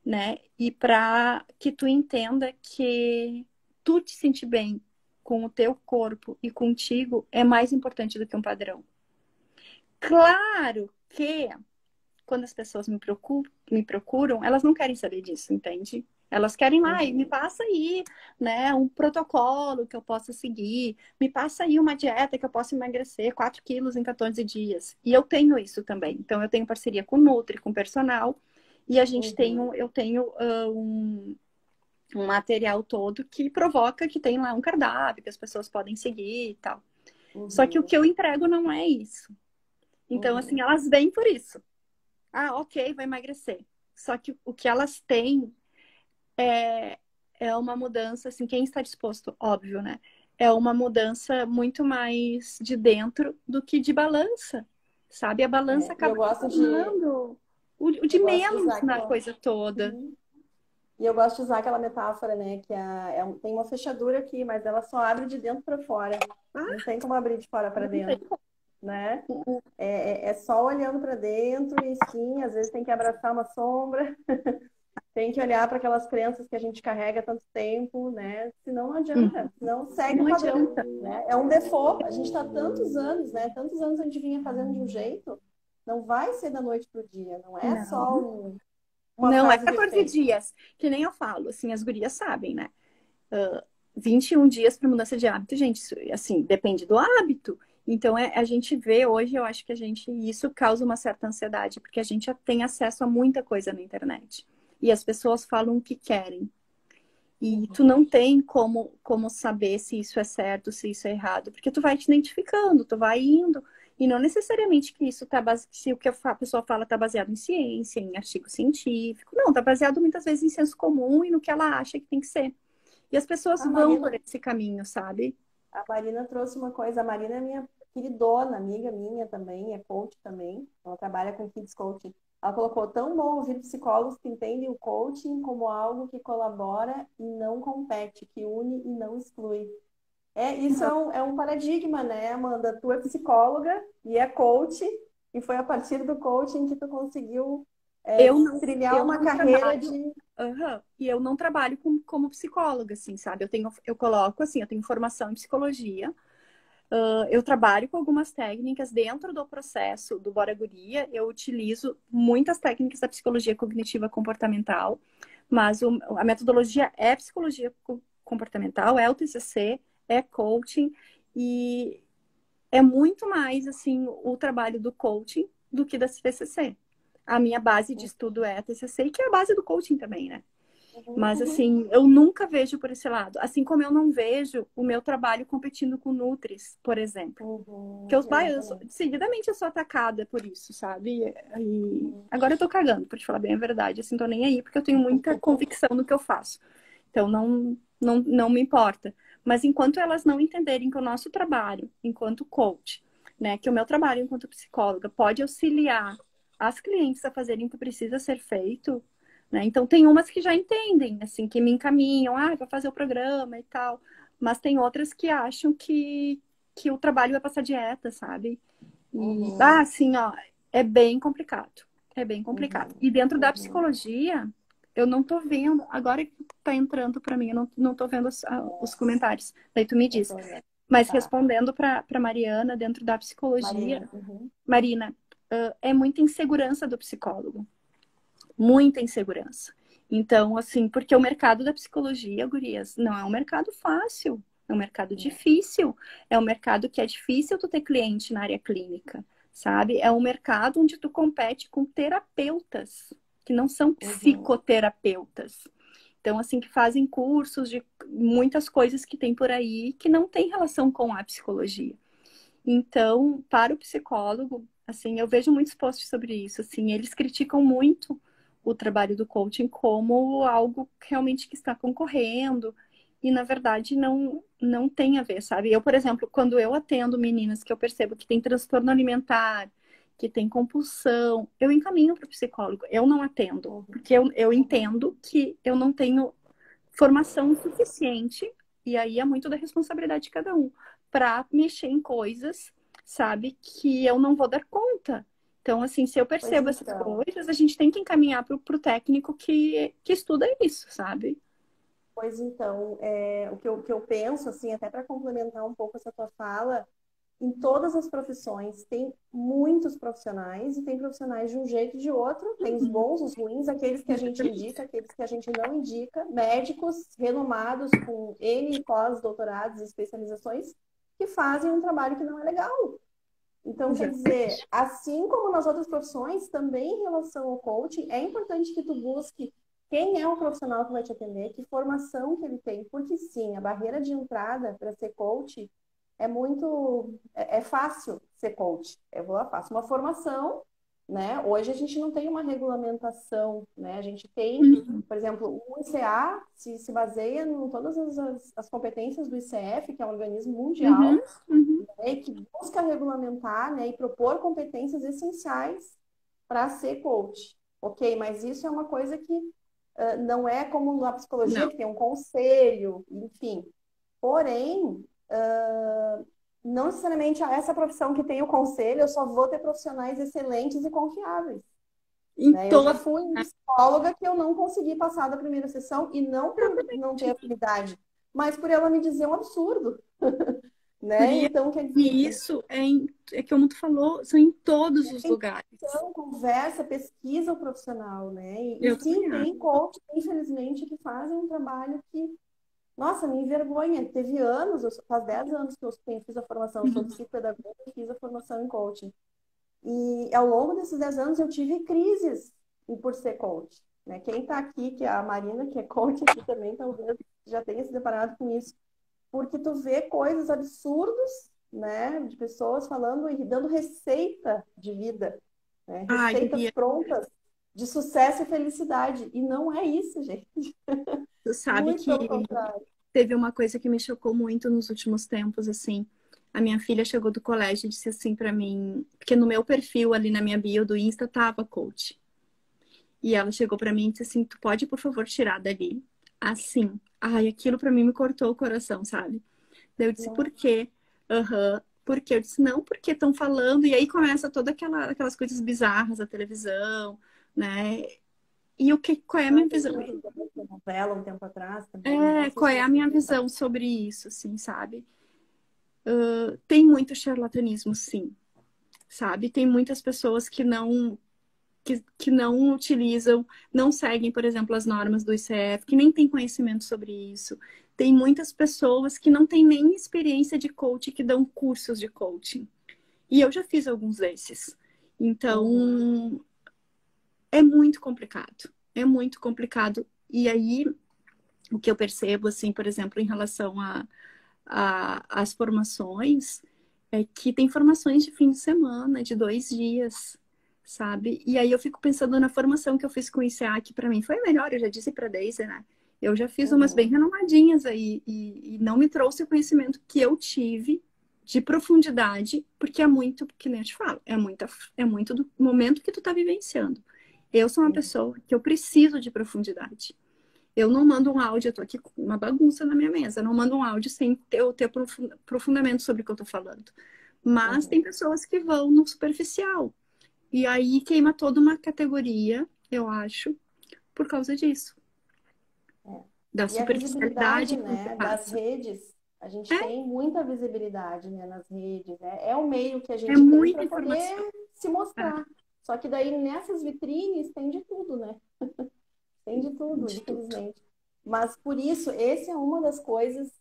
né? E para que tu entenda que tu te sentir bem com o teu corpo e contigo é mais importante do que um padrão. Claro que quando as pessoas me procuram, elas não querem saber disso, entende? Elas querem lá, e me Uhum. passa aí, né, um protocolo que eu possa seguir, me passa aí uma dieta que eu possa emagrecer 4 quilos em 14 dias. E eu tenho isso também. Então, eu tenho parceria com o Nutri, com o personal, e Uhum. eu tenho um material todo que provoca que tem lá um cardápio que as pessoas podem seguir e tal. Só que o Uhum. que eu entrego não é isso. Então, assim, Uhum. elas vêm por isso. Ah, ok, vai emagrecer. Só que o que elas têm é uma mudança, assim, quem está disposto, óbvio, né? É uma mudança muito mais de dentro do que de balança, sabe? A balança É, e acaba se tornando o de eu gosto de menos usar na aquela, coisa toda. uhum. E eu gosto de usar aquela metáfora, né, que tem uma fechadura aqui, mas ela só abre de dentro para fora. Não Ah, tem como abrir de fora para não tem dentro, né? como. É só olhando para dentro e sim, às vezes tem que abraçar uma sombra, tem que olhar para aquelas crenças que a gente carrega há tanto tempo, né? Senão não adianta, senão segue o Não padrão, adianta. né? É um default. A gente está tantos anos, né? Tantos anos a gente vinha fazendo de um jeito, não vai ser da noite pro dia, não é só Não. uma Não é frase de 14 efeito. dias, que nem eu falo, assim, as gurias sabem, né? 21 dias para mudança de hábito, gente, isso, assim, depende do hábito. Então, a gente vê hoje, eu acho que isso causa uma certa ansiedade, porque a gente já tem acesso a muita coisa na internet. E as pessoas falam o que querem. E tu Uhum. não tem como saber se isso é certo, se isso é errado, porque tu vai te identificando, tu vai indo. E não necessariamente que isso se o que a pessoa fala está baseado em ciência, em artigo científico. Não, está baseado muitas vezes em senso comum e no que ela acha que tem que ser. E as pessoas A vão por Marina, esse caminho, sabe? a Marina trouxe uma coisa. A Marina é minha queridona, amiga minha também, é coach também. Ela trabalha com Kids Coaching. Ela colocou tão bom ouvir psicólogos que entendem o coaching como algo que colabora e não compete, que une e não exclui. Isso Então, é um paradigma, né, Amanda? Tu é psicóloga e é coach, e foi a partir do coaching que tu conseguiu eu não, trilhar eu uma não carreira trabalho. Aham. E eu não trabalho como psicóloga, assim, sabe? Eu coloco, assim, eu tenho formação em psicologia, eu trabalho com algumas técnicas dentro do processo do Bora Guria. Eu utilizo muitas técnicas da psicologia cognitiva comportamental, mas a metodologia é psicologia comportamental, é o TCC, é coaching, e é muito mais, assim, o trabalho do coaching do que da TCC. A minha base de estudo é a TCC, que é a base do coaching também, né? Uhum, Mas, uhum, assim, eu nunca vejo por esse lado. Assim como eu não vejo o meu trabalho competindo com Nutris, por exemplo. Que uhum, os bairros, exatamente. seguidamente eu sou atacada por isso, sabe? E Uhum. agora eu tô cagando, pra te falar bem a verdade. Assim, tô nem aí, porque eu tenho muita convicção no que eu faço. Então, não me importa. Mas enquanto elas não entenderem que o nosso trabalho, enquanto coach, né, que o meu trabalho enquanto psicóloga pode auxiliar as clientes a fazerem o que precisa ser feito, né? Então, tem umas que já entendem, assim, que me encaminham, vai fazer o programa e tal. Mas tem outras que acham que o trabalho vai passar dieta, sabe? E, Uhum, assim, ó, é bem complicado. É bem complicado. uhum, E dentro da uhum. psicologia, eu não tô vendo, agora que tá entrando para mim, eu não tô vendo os comentários. Daí tu me Eu diz. tô vendo. Mas Tá. respondendo para Mariana, dentro da psicologia, Marina. Uhum. Marina, é muita insegurança do psicólogo. Muita insegurança. Então, assim, porque o mercado da psicologia, gurias, não é um mercado fácil. É um mercado difícil. É um mercado que é difícil tu ter cliente na área clínica, sabe? É um mercado onde tu compete com terapeutas, que não são Uhum. psicoterapeutas. Então, assim, que fazem cursos de muitas coisas que tem por aí que não tem relação com a psicologia. Então, para o psicólogo, assim, eu vejo muitos posts sobre isso, assim, eles criticam muito o trabalho do coaching como algo realmente que está concorrendo e, na verdade, não tem a ver, sabe? Eu, por exemplo, quando eu atendo meninas que eu percebo que tem transtorno alimentar, que tem compulsão, eu encaminho para o psicólogo, eu não atendo, Uhum. porque eu Uhum. entendo que eu não tenho formação suficiente, e aí é muito da responsabilidade de cada um, para mexer em coisas, sabe, que eu não vou dar conta. Então, assim, se eu Pois percebo essas então. coisas, a gente tem que encaminhar para o técnico que estuda isso, sabe? Pois então, o que eu penso, assim, até para complementar um pouco essa tua fala, em todas as profissões tem muitos profissionais e tem profissionais de um jeito e de outro, tem os bons, os ruins, aqueles que a gente indica, aqueles que a gente não indica, médicos renomados com N pós-doutorados e especializações que fazem um trabalho que não é legal. Então, quer dizer, Exatamente. assim como nas outras profissões, também em relação ao coaching, é importante que tu busque quem é o profissional que vai te atender, que formação que ele tem, porque sim, a barreira de entrada para ser coach é fácil ser coach. Faço uma formação, né? Hoje a gente não tem uma regulamentação, né? A gente tem, Uhum, por exemplo, o ICA se baseia em todas as competências do ICF, que é um organismo uhum, mundial, uhum. né, que busca regulamentar, né, e propor competências essenciais para ser coach. Ok, mas isso é uma coisa que não é como na psicologia, Não. que tem um conselho, enfim. Porém, não necessariamente a essa profissão que tem o conselho, eu só vou ter profissionais excelentes e confiáveis. Em Né? Eu já todo. fui psicóloga que eu não consegui passar da primeira sessão, e não por não ter habilidade, mas por ela me dizer um absurdo. Né? Guria, Então, quer dizer, e isso é como tu falou, são em todos os lugares. então, conversa, pesquisa o profissional, né? E Eu sim, também acho. tem coach, infelizmente, que fazem um trabalho que, nossa, me envergonha. Teve anos, faz 10 anos que eu fiz a formação, eu sou Uhum. psicopedagoga e fiz a formação em coaching. E ao longo desses 10 anos eu tive crises por ser coach. Né? Quem está aqui, que é a Marina, que é coach aqui também, talvez já tenha se deparado com isso. Porque tu vê coisas absurdas, né? De pessoas falando e dando receita de vida, né? Ai, Receitas guria, prontas de sucesso e felicidade. E não é isso, gente. tu sabe Muito pelo que contrário. teve uma coisa que me chocou muito nos últimos tempos, assim. A minha filha chegou do colégio e disse assim pra mim, porque no meu perfil ali na minha bio do Insta tava coach. E ela chegou pra mim e disse assim: "Tu pode, por favor, tirar dali?" Assim. Ai, aquilo pra mim me cortou o coração, sabe? Daí eu disse: "Por Não. quê?" Aham. Porque eu disse: "Não, porque estão falando". E aí começa toda aquelas coisas bizarras da televisão, né? E qual é a minha visão? Novela um tempo atrás também, né? Qual é a minha visão sobre isso, assim, sabe? Tem muito charlatanismo, sim, sabe? Tem muitas pessoas que não utilizam, não seguem, por exemplo, as normas do ICF, que nem têm conhecimento sobre isso. Tem muitas pessoas que não têm nem experiência de coaching, que dão cursos de coaching. E eu já fiz alguns desses. Então, é muito complicado. É muito complicado. E aí, o que eu percebo, assim, por exemplo, em relação às formações, é que tem formações de fim de semana, de 2 dias, sabe? E aí eu fico pensando na formação que eu fiz com o ICA, que para mim foi melhor, eu já disse para a Deise, né? Eu já fiz umas bem renomadinhas aí e não me trouxe o conhecimento que eu tive de profundidade, porque é muito, que nem eu te falo, é muito do momento que tu tá vivenciando. Eu sou uma pessoa que eu preciso de profundidade. Eu não mando um áudio, eu tô aqui com uma bagunça na minha mesa. Eu não mando um áudio sem ter aprofundamento sobre o que eu tô falando. Mas tem pessoas que vão no superficial. E aí queima toda uma categoria, eu acho, por causa disso. Da E a visibilidade, superficialidade que né, das passa. redes, a gente tem muita visibilidade, né, nas redes, né? É o meio que a É gente tem muita para poder informação. se mostrar. Só que daí nessas vitrines tem de tudo, né? Tem de tudo, De tudo. infelizmente. Mas por isso, esse é uma das coisas,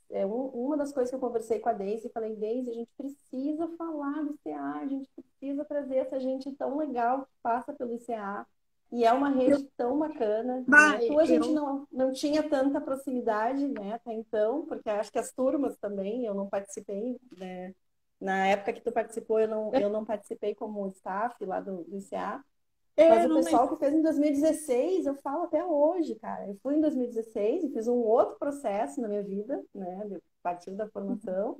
uma das coisas que eu conversei com a Deise e falei, Deise, a gente precisa falar do ICA, a gente precisa trazer essa gente tão legal que passa pelo ICA. E é uma Eu, rede tão bacana, bah, né? Tu, a gente eu, não tinha tanta proximidade, né, até então, porque acho que as turmas também, eu não participei, né? Na época que tu participou, eu não participei como staff lá do ICA. Mas o não lembro. pessoal que fez em 2016, eu falo até hoje, cara. Eu fui em 2016 e fiz um outro processo na minha vida, né? A partir da formação,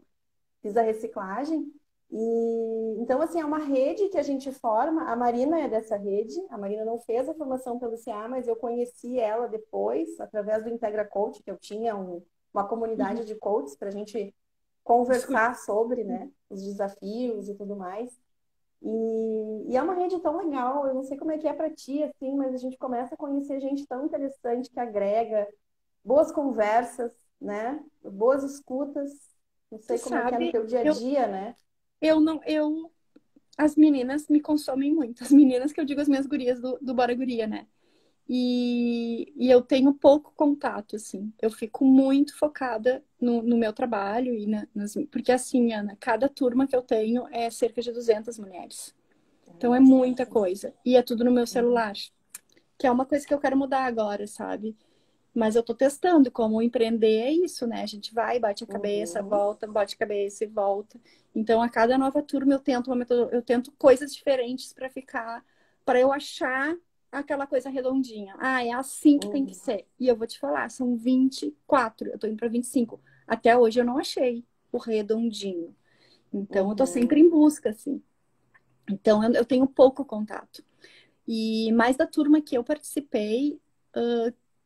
fiz a reciclagem. E então, assim, é uma rede que a gente forma. A Marina é dessa rede. A Marina não fez a formação pelo CA, mas eu conheci ela depois, através do Integra Coach, que eu tinha uma comunidade de coaches para a gente conversar sobre, né, os desafios e tudo mais. E é uma rede tão legal, eu não sei como é que é para ti, assim, mas a gente começa a conhecer gente tão interessante que agrega, boas conversas, né? Boas escutas. Não Tu sei como é que é no sabe, teu dia a dia, né? eu não, eu as meninas me consomem muito. As meninas que eu digo as minhas gurias do Bora Guria, né? E eu tenho pouco contato, assim. Eu fico muito focada no meu trabalho porque assim, Ana, cada turma que eu tenho é cerca de 200 mulheres. É Então é muita bastante. coisa. E é tudo no meu celular, que é uma coisa que eu quero mudar agora, sabe? Mas eu tô testando como empreender é isso, né? A gente vai, bate a cabeça, Uhum, volta, bate a cabeça e volta. Então, a cada nova turma eu tento coisas diferentes para ficar, para eu achar aquela coisa redondinha. Ah, é assim que tem que uhum, ser. E eu vou te falar, são 24, eu tô indo para 25. Até hoje eu não achei o redondinho. Então, eu tô sempre uhum, em busca, assim. Então, eu tenho pouco contato. E mais da turma que eu participei,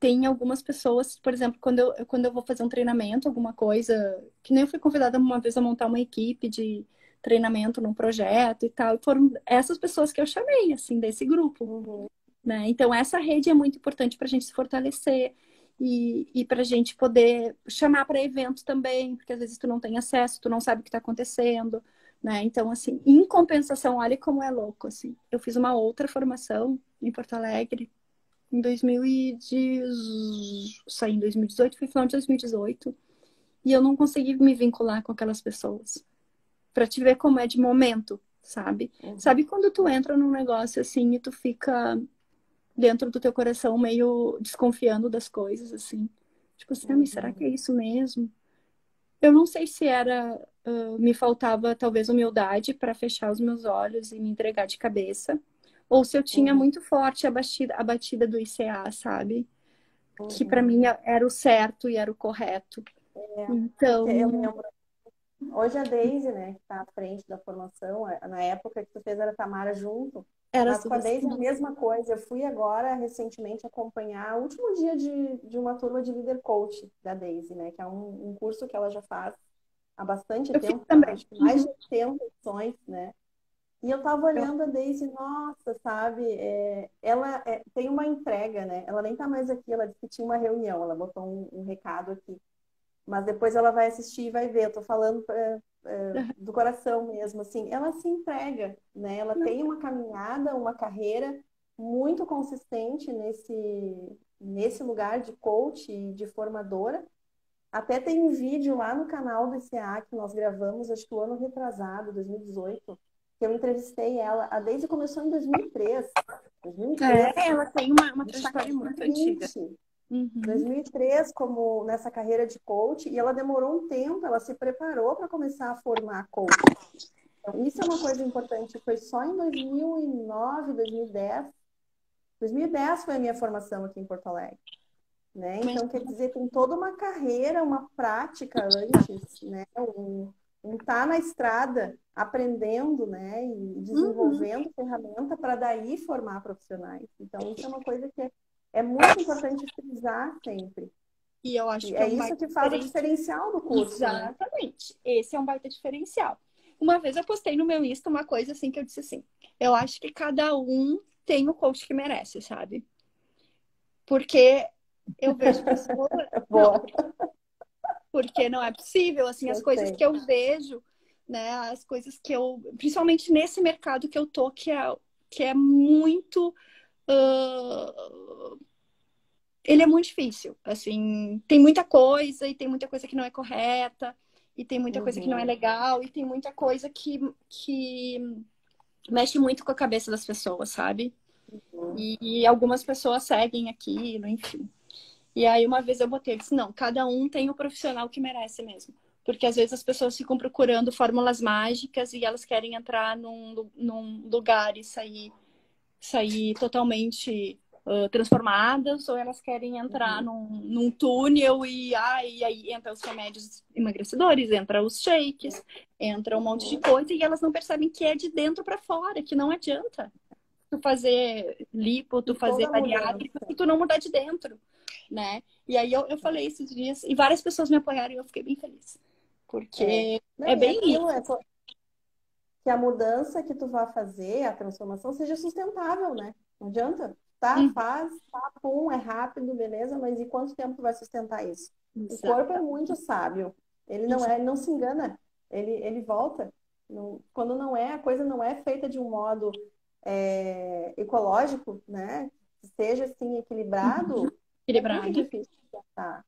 tem algumas pessoas, por exemplo, quando eu vou fazer um treinamento, alguma coisa, que nem eu fui convidada uma vez a montar uma equipe de treinamento num projeto e tal, e foram essas pessoas que eu chamei, assim, desse grupo, uhum, né? Então, essa rede é muito importante para a gente se fortalecer e para a gente poder chamar para evento também, porque às vezes tu não tem acesso, tu não sabe o que está acontecendo, né? Então, assim, em compensação, olha como é louco, assim. Eu fiz uma outra formação em Porto Alegre em 2018, saí em 2018, fui final de 2018, e eu não consegui me vincular com aquelas pessoas. Para te ver como é de momento, sabe? uhum, Sabe quando tu entra num negócio assim e tu fica dentro do teu coração meio desconfiando das coisas, assim. Tipo assim, ah, mas será que uhum, é isso mesmo? Eu não sei se era, me faltava talvez humildade para fechar os meus olhos e me entregar de cabeça, ou se eu tinha uhum, muito forte a batida do ICA, sabe? Que para uhum. mim era o certo e era o correto. É, porque eu Então, lembro. Hoje a Deise, né, que está à frente da formação, na época que tu fez era a Tamara junto, era as mas com a duas. Deise é a mesma coisa. Eu fui agora recentemente acompanhar o último dia de uma turma de líder coach da Deise, né, que é um curso que ela já faz há bastante Eu fiz tempo, também. acho que mais de 80 edições, né? E eu tava olhando a Daisy, nossa, sabe? Ela tem uma entrega, né? Ela nem tá mais aqui, ela disse que tinha uma reunião, ela botou um recado aqui. Mas depois ela vai assistir e vai ver. Eu tô falando do coração mesmo, assim. Ela se entrega, né? Ela tem uma caminhada, uma carreira muito consistente nesse lugar de coach e de formadora. Até tem um vídeo lá no canal do ICA que nós gravamos, acho que o ano retrasado, 2018, que eu entrevistei ela. A Daisy começou em 2003. 2003. Ela tem uma trajetória muito antiga. 2003 como nessa carreira de coach, e ela demorou um tempo, ela se preparou para começar a formar coach. Então, isso é uma coisa importante. Foi só em 2009, 2010. 2010 foi a minha formação aqui em Porto Alegre. Né? Então, quer dizer, tem toda uma carreira, uma prática antes, né? Tá na estrada aprendendo, né? E desenvolvendo ferramenta para daí formar profissionais. Então, isso é uma coisa que é muito importante frisar sempre. E eu acho que é é isso que faz o diferencial do curso. Exatamente. Né? Esse é um baita diferencial. Uma vez eu postei no meu Insta uma coisa assim que eu disse assim: eu acho que cada um tem o coach que merece, sabe? Porque eu vejo pessoas. Boa. Porque não é possível, assim, as coisas que eu vejo, né? As coisas que eu. Principalmente nesse mercado que eu tô, que é muito. Ele é muito difícil. Assim, tem muita coisa, e tem muita coisa que não é correta, e tem muita coisa que não é legal, e tem muita coisa que mexe muito com a cabeça das pessoas, sabe? E algumas pessoas seguem aquilo, enfim. E aí uma vez eu botei, disse, não, cada um tem o profissional que merece mesmo. Porque às vezes as pessoas ficam procurando fórmulas mágicas e elas querem entrar num lugar e sair totalmente transformadas, ou elas querem entrar num túnel e aí entra os remédios emagrecedores, entra os shakes, entra um monte de coisa e elas não percebem que é de dentro para fora, que não adianta tu fazer lipo, tu fazer bariátrica, se tu não mudar de dentro, né? E aí eu falei esses dias, e várias pessoas me apoiaram e eu fiquei bem feliz. Porque é bem isso. Que a mudança que tu vai fazer, a transformação, seja sustentável, né? Não adianta. Faz, pum, é rápido, beleza, mas e quanto tempo tu vai sustentar isso? Exato. O corpo é muito sábio. Ele não se engana. Ele volta. Quando a coisa não é feita de um modo ecológico, né? Que seja assim, equilibrado. É muito difícil de tentar.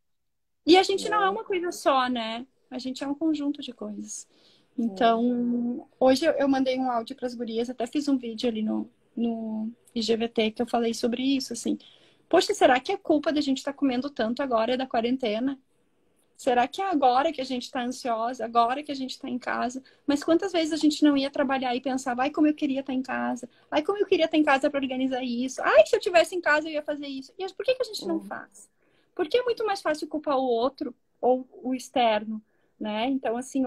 E a gente não é uma coisa só, né? A gente é um conjunto de coisas. Então, hoje eu mandei um áudio para as gurias, até fiz um vídeo ali no IGVT que eu falei sobre isso, assim. Poxa, será que é culpa da gente estar comendo tanto agora da quarentena? Será que é agora que a gente está ansiosa? Agora que a gente está em casa? Mas quantas vezes a gente não ia trabalhar e pensava, ai, como eu queria estar em casa? Ai, como eu queria estar em casa para organizar isso? Ai, se eu estivesse em casa eu ia fazer isso. E por que a gente não faz? Porque é muito mais fácil culpar o outro ou o externo, né? Então, assim,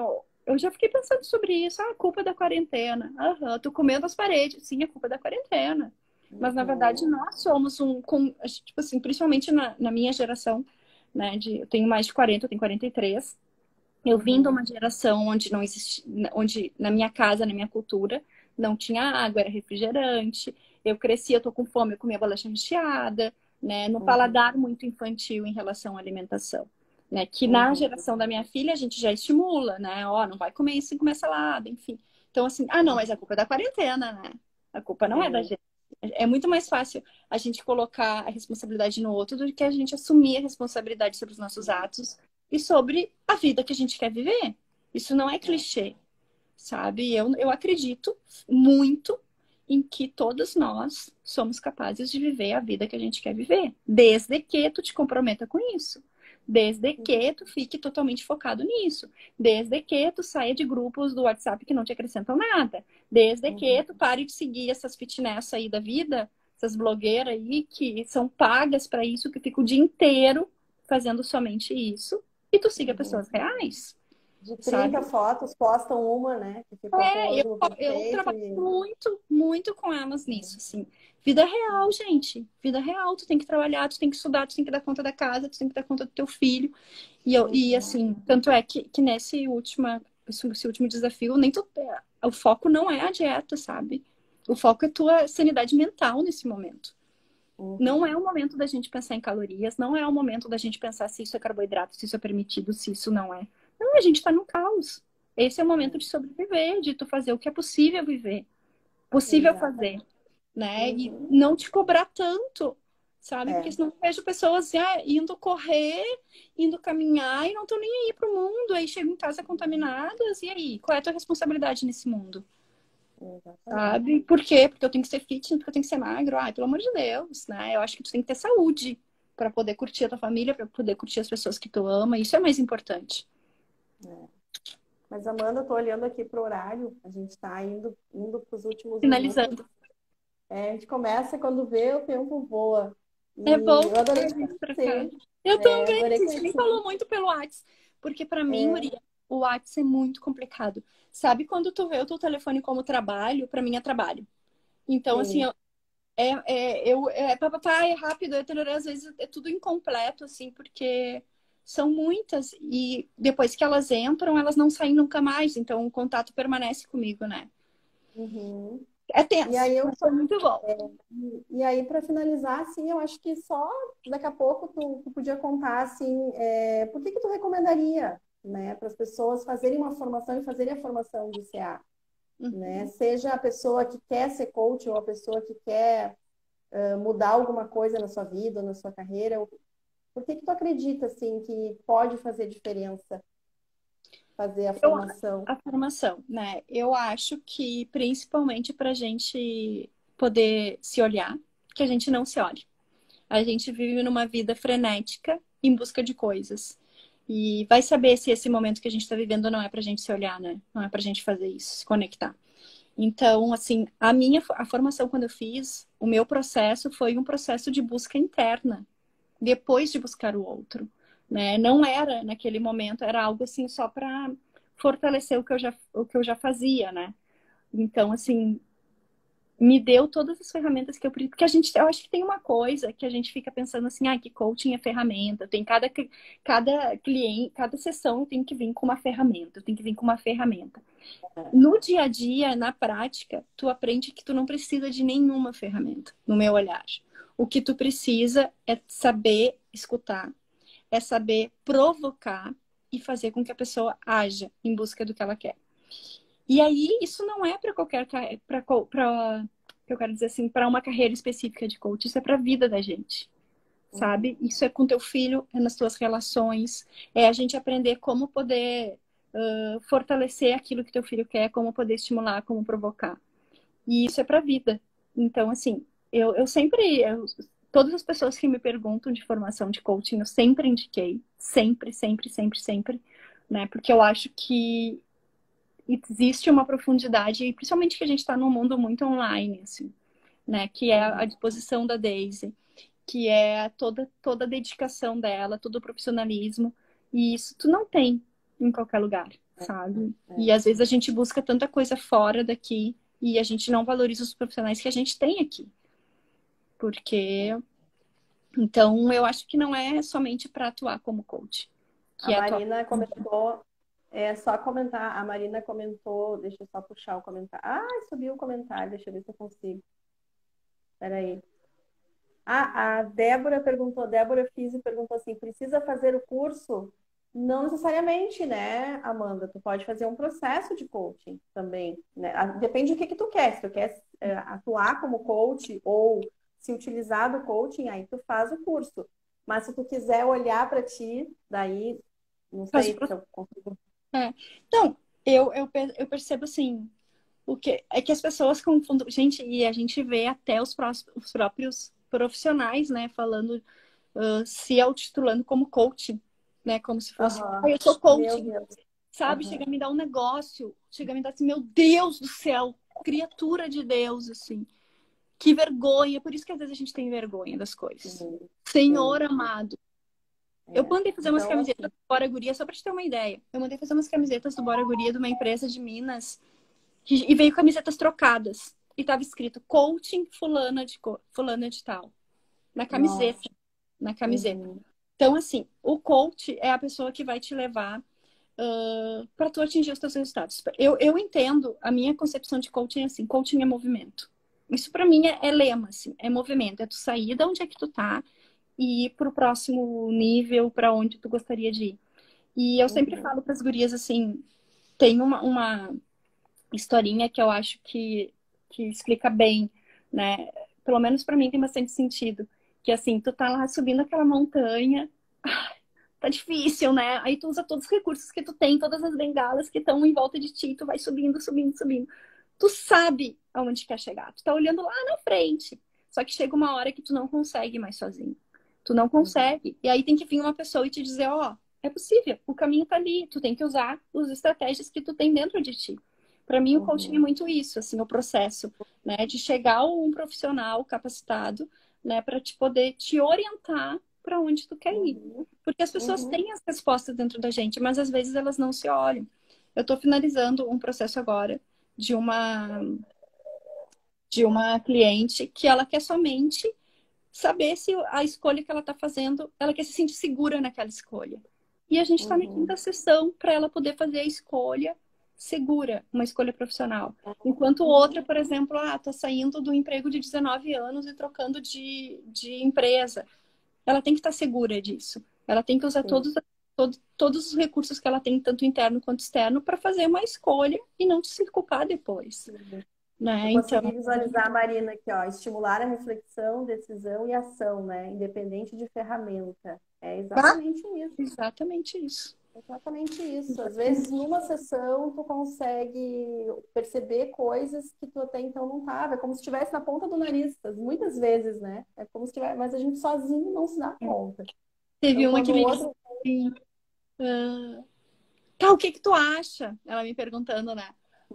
eu já fiquei pensando sobre isso. Ah, a culpa é da quarentena. Tô comendo as paredes. Sim, a culpa é da quarentena. Mas, na verdade, nós somos tipo assim, principalmente na minha geração, né? Eu tenho mais de 40, eu tenho 43. Eu vim de uma geração onde não existia, onde na minha casa, na minha cultura, não tinha água, era refrigerante. Eu cresci, eu tô com fome, eu comia bolacha recheada, né? No paladar muito infantil em relação à alimentação. Né? Que na geração da minha filha a gente já estimula, né? Ó, não vai comer isso sem comer salada, enfim. Então, assim, não, mas a culpa é da quarentena, né? A culpa não é da gente. É muito mais fácil a gente colocar a responsabilidade no outro do que a gente assumir a responsabilidade sobre os nossos atos e sobre a vida que a gente quer viver. Isso não é clichê, sabe? Eu acredito muito em que todos nós somos capazes de viver a vida que a gente quer viver, desde que tu te comprometa com isso. Desde que tu fique totalmente focado nisso. Desde que tu saia de grupos do WhatsApp que não te acrescentam nada. Desde que tu pare de seguir essas fitness aí da vida, essas blogueiras aí que são pagas para isso, que ficam o dia inteiro fazendo somente isso. E tu siga pessoas reais. De 30 fotos, postam uma, né? Que ficou eu trabalho muito, muito com elas nisso, assim. Vida real, gente. Vida real. Tu tem que trabalhar, tu tem que estudar, tu tem que dar conta da casa, tu tem que dar conta do teu filho. E assim, tanto é que esse último desafio, nem tu, o foco não é a dieta, sabe? O foco é tua sanidade mental nesse momento. Não é o momento da gente pensar em calorias, não é o momento da gente pensar se isso é carboidrato, se isso é permitido, se isso não é. Não, a gente tá no caos. Esse é o momento de sobreviver, de tu fazer o que é possível viver, possível fazer, Exatamente. né? E não te cobrar tanto, sabe? Porque senão eu vejo pessoas indo correr, indo caminhar e não estão nem aí pro mundo. Aí chegam em casa contaminadas, e aí? Qual é a tua responsabilidade nesse mundo? Exatamente. Sabe? Por quê? Porque eu tenho que ser fitness, porque eu tenho que ser magro. Ai, pelo amor de Deus, né? Eu acho que tu tem que ter saúde para poder curtir a tua família, para poder curtir as pessoas que tu ama. Isso é mais importante. Mas, Amanda, eu tô olhando aqui pro horário. A gente está indo para os últimos minutos. Finalizando. A gente começa quando vê, o tempo voa. É E bom eu adorei te vir pra cá. conhecer. Eu também. A Adorei gente nem conhecer. falou muito pelo Whats. Porque para mim, Maria, o Whats é muito complicado. Sabe quando tu vê o teu telefone como trabalho? Para mim é trabalho. Então, assim, Sim. papapá, é rápido, às vezes é tudo incompleto, assim, porque são muitas e depois que elas entram, elas não saem nunca mais, então o contato permanece comigo, né? Uhum. É E tenso, aí, mas foi muito bom. para finalizar, assim, eu acho que só daqui a pouco tu podia contar, assim, por que tu recomendaria, né, para as pessoas fazerem uma formação e fazerem a formação de CA, né? Seja a pessoa que quer ser coach ou a pessoa que quer mudar alguma coisa na sua vida ou na sua carreira. Por que tu acredita, assim, que pode fazer diferença fazer a Eu, formação? a formação, né? Eu acho que principalmente para a gente poder se olhar, que a gente não se olhe. A gente vive numa vida frenética em busca de coisas. E vai saber se esse momento que a gente está vivendo não é pra gente se olhar, né? Não é pra gente fazer isso, se conectar. Então, assim, a formação quando eu fiz, o meu processo foi um processo de busca interna, depois de buscar o outro, né? Não era naquele momento, era algo assim só para fortalecer o que eu já fazia, né? Então, assim, me deu todas as ferramentas que eu preciso. Porque eu acho que tem uma coisa que a gente fica pensando assim, que coaching é ferramenta. Tem cada cliente, cada sessão tem que vir com uma ferramenta. Tem que vir com uma ferramenta. No dia a dia, na prática, tu aprende que tu não precisa de nenhuma ferramenta, no meu olhar. O que tu precisa é saber escutar, é saber provocar e fazer com que a pessoa haja em busca do que ela quer. E aí, isso não é para qualquer eu quero dizer assim, para uma carreira específica de coach, isso é para a vida da gente. Sabe? Isso é com teu filho, é nas tuas relações, é a gente aprender como poder fortalecer aquilo que teu filho quer, como poder estimular, como provocar. E isso é para a vida. Então, assim, todas as pessoas que me perguntam de formação de coaching, eu sempre indiquei, sempre, sempre, sempre, sempre, né? Porque eu acho que existe uma profundidade, e principalmente que a gente está num mundo muito online, assim, né? Que é a disposição da Daisy, que é toda a dedicação dela, todo o profissionalismo, e isso tu não tem em qualquer lugar, sabe? E às vezes a gente busca tanta coisa fora daqui e a gente não valoriza os profissionais que a gente tem aqui. Porque então eu acho que não é somente para atuar como coach, A que é atuar. Marina comentou, só comentar, a Marina comentou, deixa eu só puxar o comentário. Subiu o comentário, deixa eu ver se eu consigo. Peraí. A Débora Fisi perguntou assim, precisa fazer o curso? Não necessariamente, né, Amanda? Tu pode fazer um processo de coaching também, né? Depende do que tu quer. Se tu quer atuar como coach ou se utilizar do coaching, aí tu faz o curso. Mas se tu quiser olhar para ti, daí, não sei se eu consigo. Então, eu percebo assim, o que é que as pessoas confundem. Gente, e a gente vê até os próprios profissionais, né, falando, se autotitulando como coach, né, como se fosse, eu sou Meu coach, Deus. sabe? Chega a me dar um negócio, chega a me dar assim, meu Deus do céu, criatura de Deus, assim. Que vergonha, por isso que às vezes a gente tem vergonha das coisas. Sim, Senhor sim. amado. Eu mandei fazer umas Então, camisetas assim, do Bora Guria, só pra te ter uma ideia. Eu mandei fazer umas camisetas do Bora Guria de uma empresa de Minas e veio camisetas trocadas. E tava escrito coaching fulana de tal. Na camiseta. nossa. Na camiseta. Uhum. Então, assim, o coach é a pessoa que vai te levar para tu atingir os teus resultados. Eu entendo, a minha concepção de coaching é assim, coaching é movimento. Isso para mim é lema, assim, é movimento, é tu sair da onde é que tu tá e ir pro próximo nível, para onde tu gostaria de ir. E eu sempre Uhum. falo para as gurias assim, tem uma historinha que eu acho que explica bem, né? Pelo menos para mim tem bastante sentido. Que assim, tu tá lá subindo aquela montanha, tá difícil, né? Aí tu usa todos os recursos que tu tem, todas as bengalas que estão em volta de ti, tu vai subindo, subindo, subindo. Tu sabe aonde quer chegar, tu tá olhando lá na frente. Só que chega uma hora que tu não consegue mais sozinho. Tu não Uhum. consegue. E aí tem que vir uma pessoa e te dizer, ó, é possível, o caminho tá ali, tu tem que usar as estratégias que tu tem dentro de ti. Para mim, o coaching é Uhum. muito isso, assim, o processo, né, de chegar a um profissional capacitado, né, para te poder te orientar para onde tu quer ir. Uhum. Porque as pessoas Uhum. têm as respostas dentro da gente, mas às vezes elas não se olham. Eu estou finalizando um processo agora de uma de uma cliente que ela quer somente saber se a escolha que ela está fazendo, ela quer se sentir segura naquela escolha. E a gente está na Uhum. quinta sessão para ela poder fazer a escolha segura, uma escolha profissional. Enquanto outra, por exemplo, tá saindo do emprego de 19 anos e trocando de empresa. Ela tem que estar segura disso. Ela tem que usar Sim. todos os recursos que ela tem, tanto interno quanto externo, para fazer uma escolha e não se culpar depois. Sim. Eu Né? Então, consegui visualizar a Marina aqui, ó, estimular a reflexão, decisão e ação, né? Independente de ferramenta. É bah, exatamente isso. exatamente isso. Exatamente isso. Às vezes, Exatamente. numa sessão, tu consegue perceber coisas que tu até então não tava. É como se estivesse na ponta do nariz, muitas vezes, né? É como se tivesse, mas a gente sozinho não se dá conta. Então, Teve uma quando que o me disse outro. assim, tá, o que que tu acha? Ela me perguntando, né?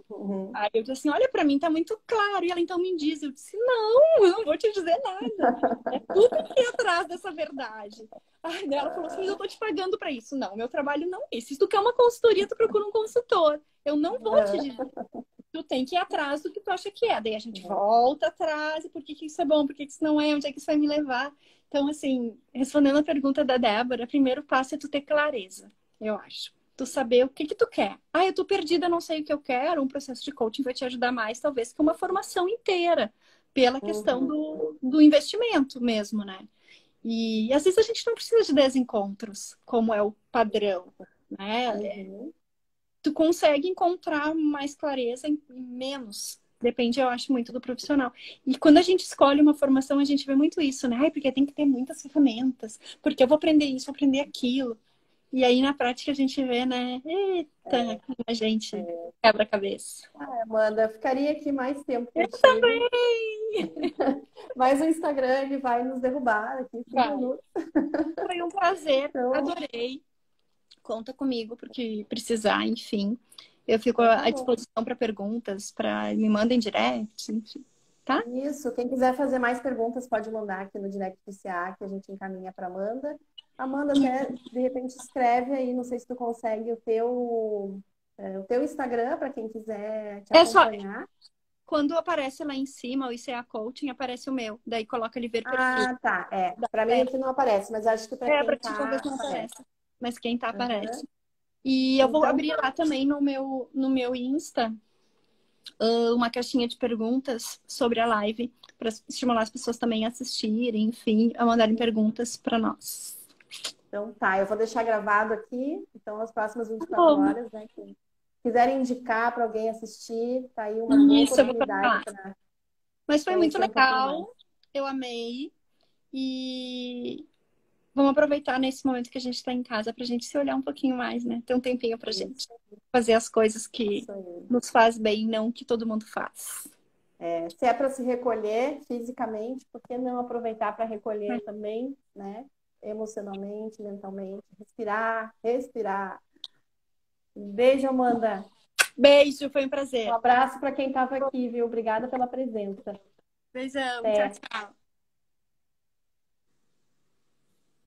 Uhum. Aí eu disse assim, olha, pra mim tá muito claro. E ela então me diz, eu disse, não, eu não vou te dizer nada. É tu que tem atrás dessa verdade. Aí daí ela falou assim, mas eu tô te pagando pra isso. Não, meu trabalho não é esse. Se tu quer uma consultoria, tu procura um consultor. Eu não vou te dizer. Tu tem que ir atrás do que tu acha que é. Daí a gente volta atrás, e por que que isso é bom, por que que isso não é, onde é que isso vai me levar. Então, assim, respondendo a pergunta da Débora, o primeiro passo é tu ter clareza, eu acho. Tu saber o que que tu quer. Ah, eu tô perdida, não sei o que eu quero. Um processo de coaching vai te ajudar mais, talvez, que uma formação inteira, pela questão Uhum. do investimento mesmo, né? E às vezes a gente não precisa de 10 encontros, como é o padrão, né? Uhum. Tu consegue encontrar mais clareza em menos. Depende, eu acho, muito do profissional. E quando a gente escolhe uma formação, a gente vê muito isso, né? Ai, porque tem que ter muitas ferramentas, porque eu vou aprender isso, vou aprender aquilo. E aí, na prática, a gente vê, né? Eita, como a gente quebra a cabeça. Amanda, ficaria aqui mais tempo Eu contigo, também! mas o Instagram ele vai nos derrubar aqui em 5 Vai. minutos. Foi um prazer, Então, adorei. Conta comigo, porque precisar, enfim. Eu fico então tá à bom. disposição para perguntas, para me mandem direct, enfim. Tá? Isso, quem quiser fazer mais perguntas pode mandar aqui no direct do CA, que a gente encaminha para Amanda. Amanda, até de repente escreve aí, não sei se tu consegue o teu Instagram para quem quiser te É só, acompanhar. quando aparece lá em cima o ICA Coaching, aparece o meu. Daí coloca ali ver perfil. Ah, tá. É, Dá para mim certo. aqui não aparece, mas acho que para É, quem pra ti talvez tá, não aparece. apareça. Mas quem tá, Aham. aparece. E eu vou Então, abrir lá também no meu Insta uma caixinha de perguntas sobre a live, para estimular as pessoas também a assistirem, enfim, a mandarem perguntas para nós. então tá, eu vou deixar gravado aqui. Então, nas próximas Tá 24 bom. horas, né? Quem quiserem indicar para alguém assistir, tá aí uma boa Isso, eu vou oportunidade falar. para Mas foi muito conhecer um pouquinho mais. legal. Eu amei. E vamos aproveitar nesse momento que a gente está em casa para a gente se olhar um pouquinho mais, né? Ter um tempinho para gente Isso, fazer as coisas que isso aí. nos faz bem, não que todo mundo faz. Se é para se recolher fisicamente, por que não aproveitar para recolher também, né? Emocionalmente, mentalmente, respirar, respirar. Um beijo, Amanda. Beijo, foi um Um prazer. abraço para quem estava aqui, viu? Obrigada pela presença. Beijão, tchau, Até. tchau.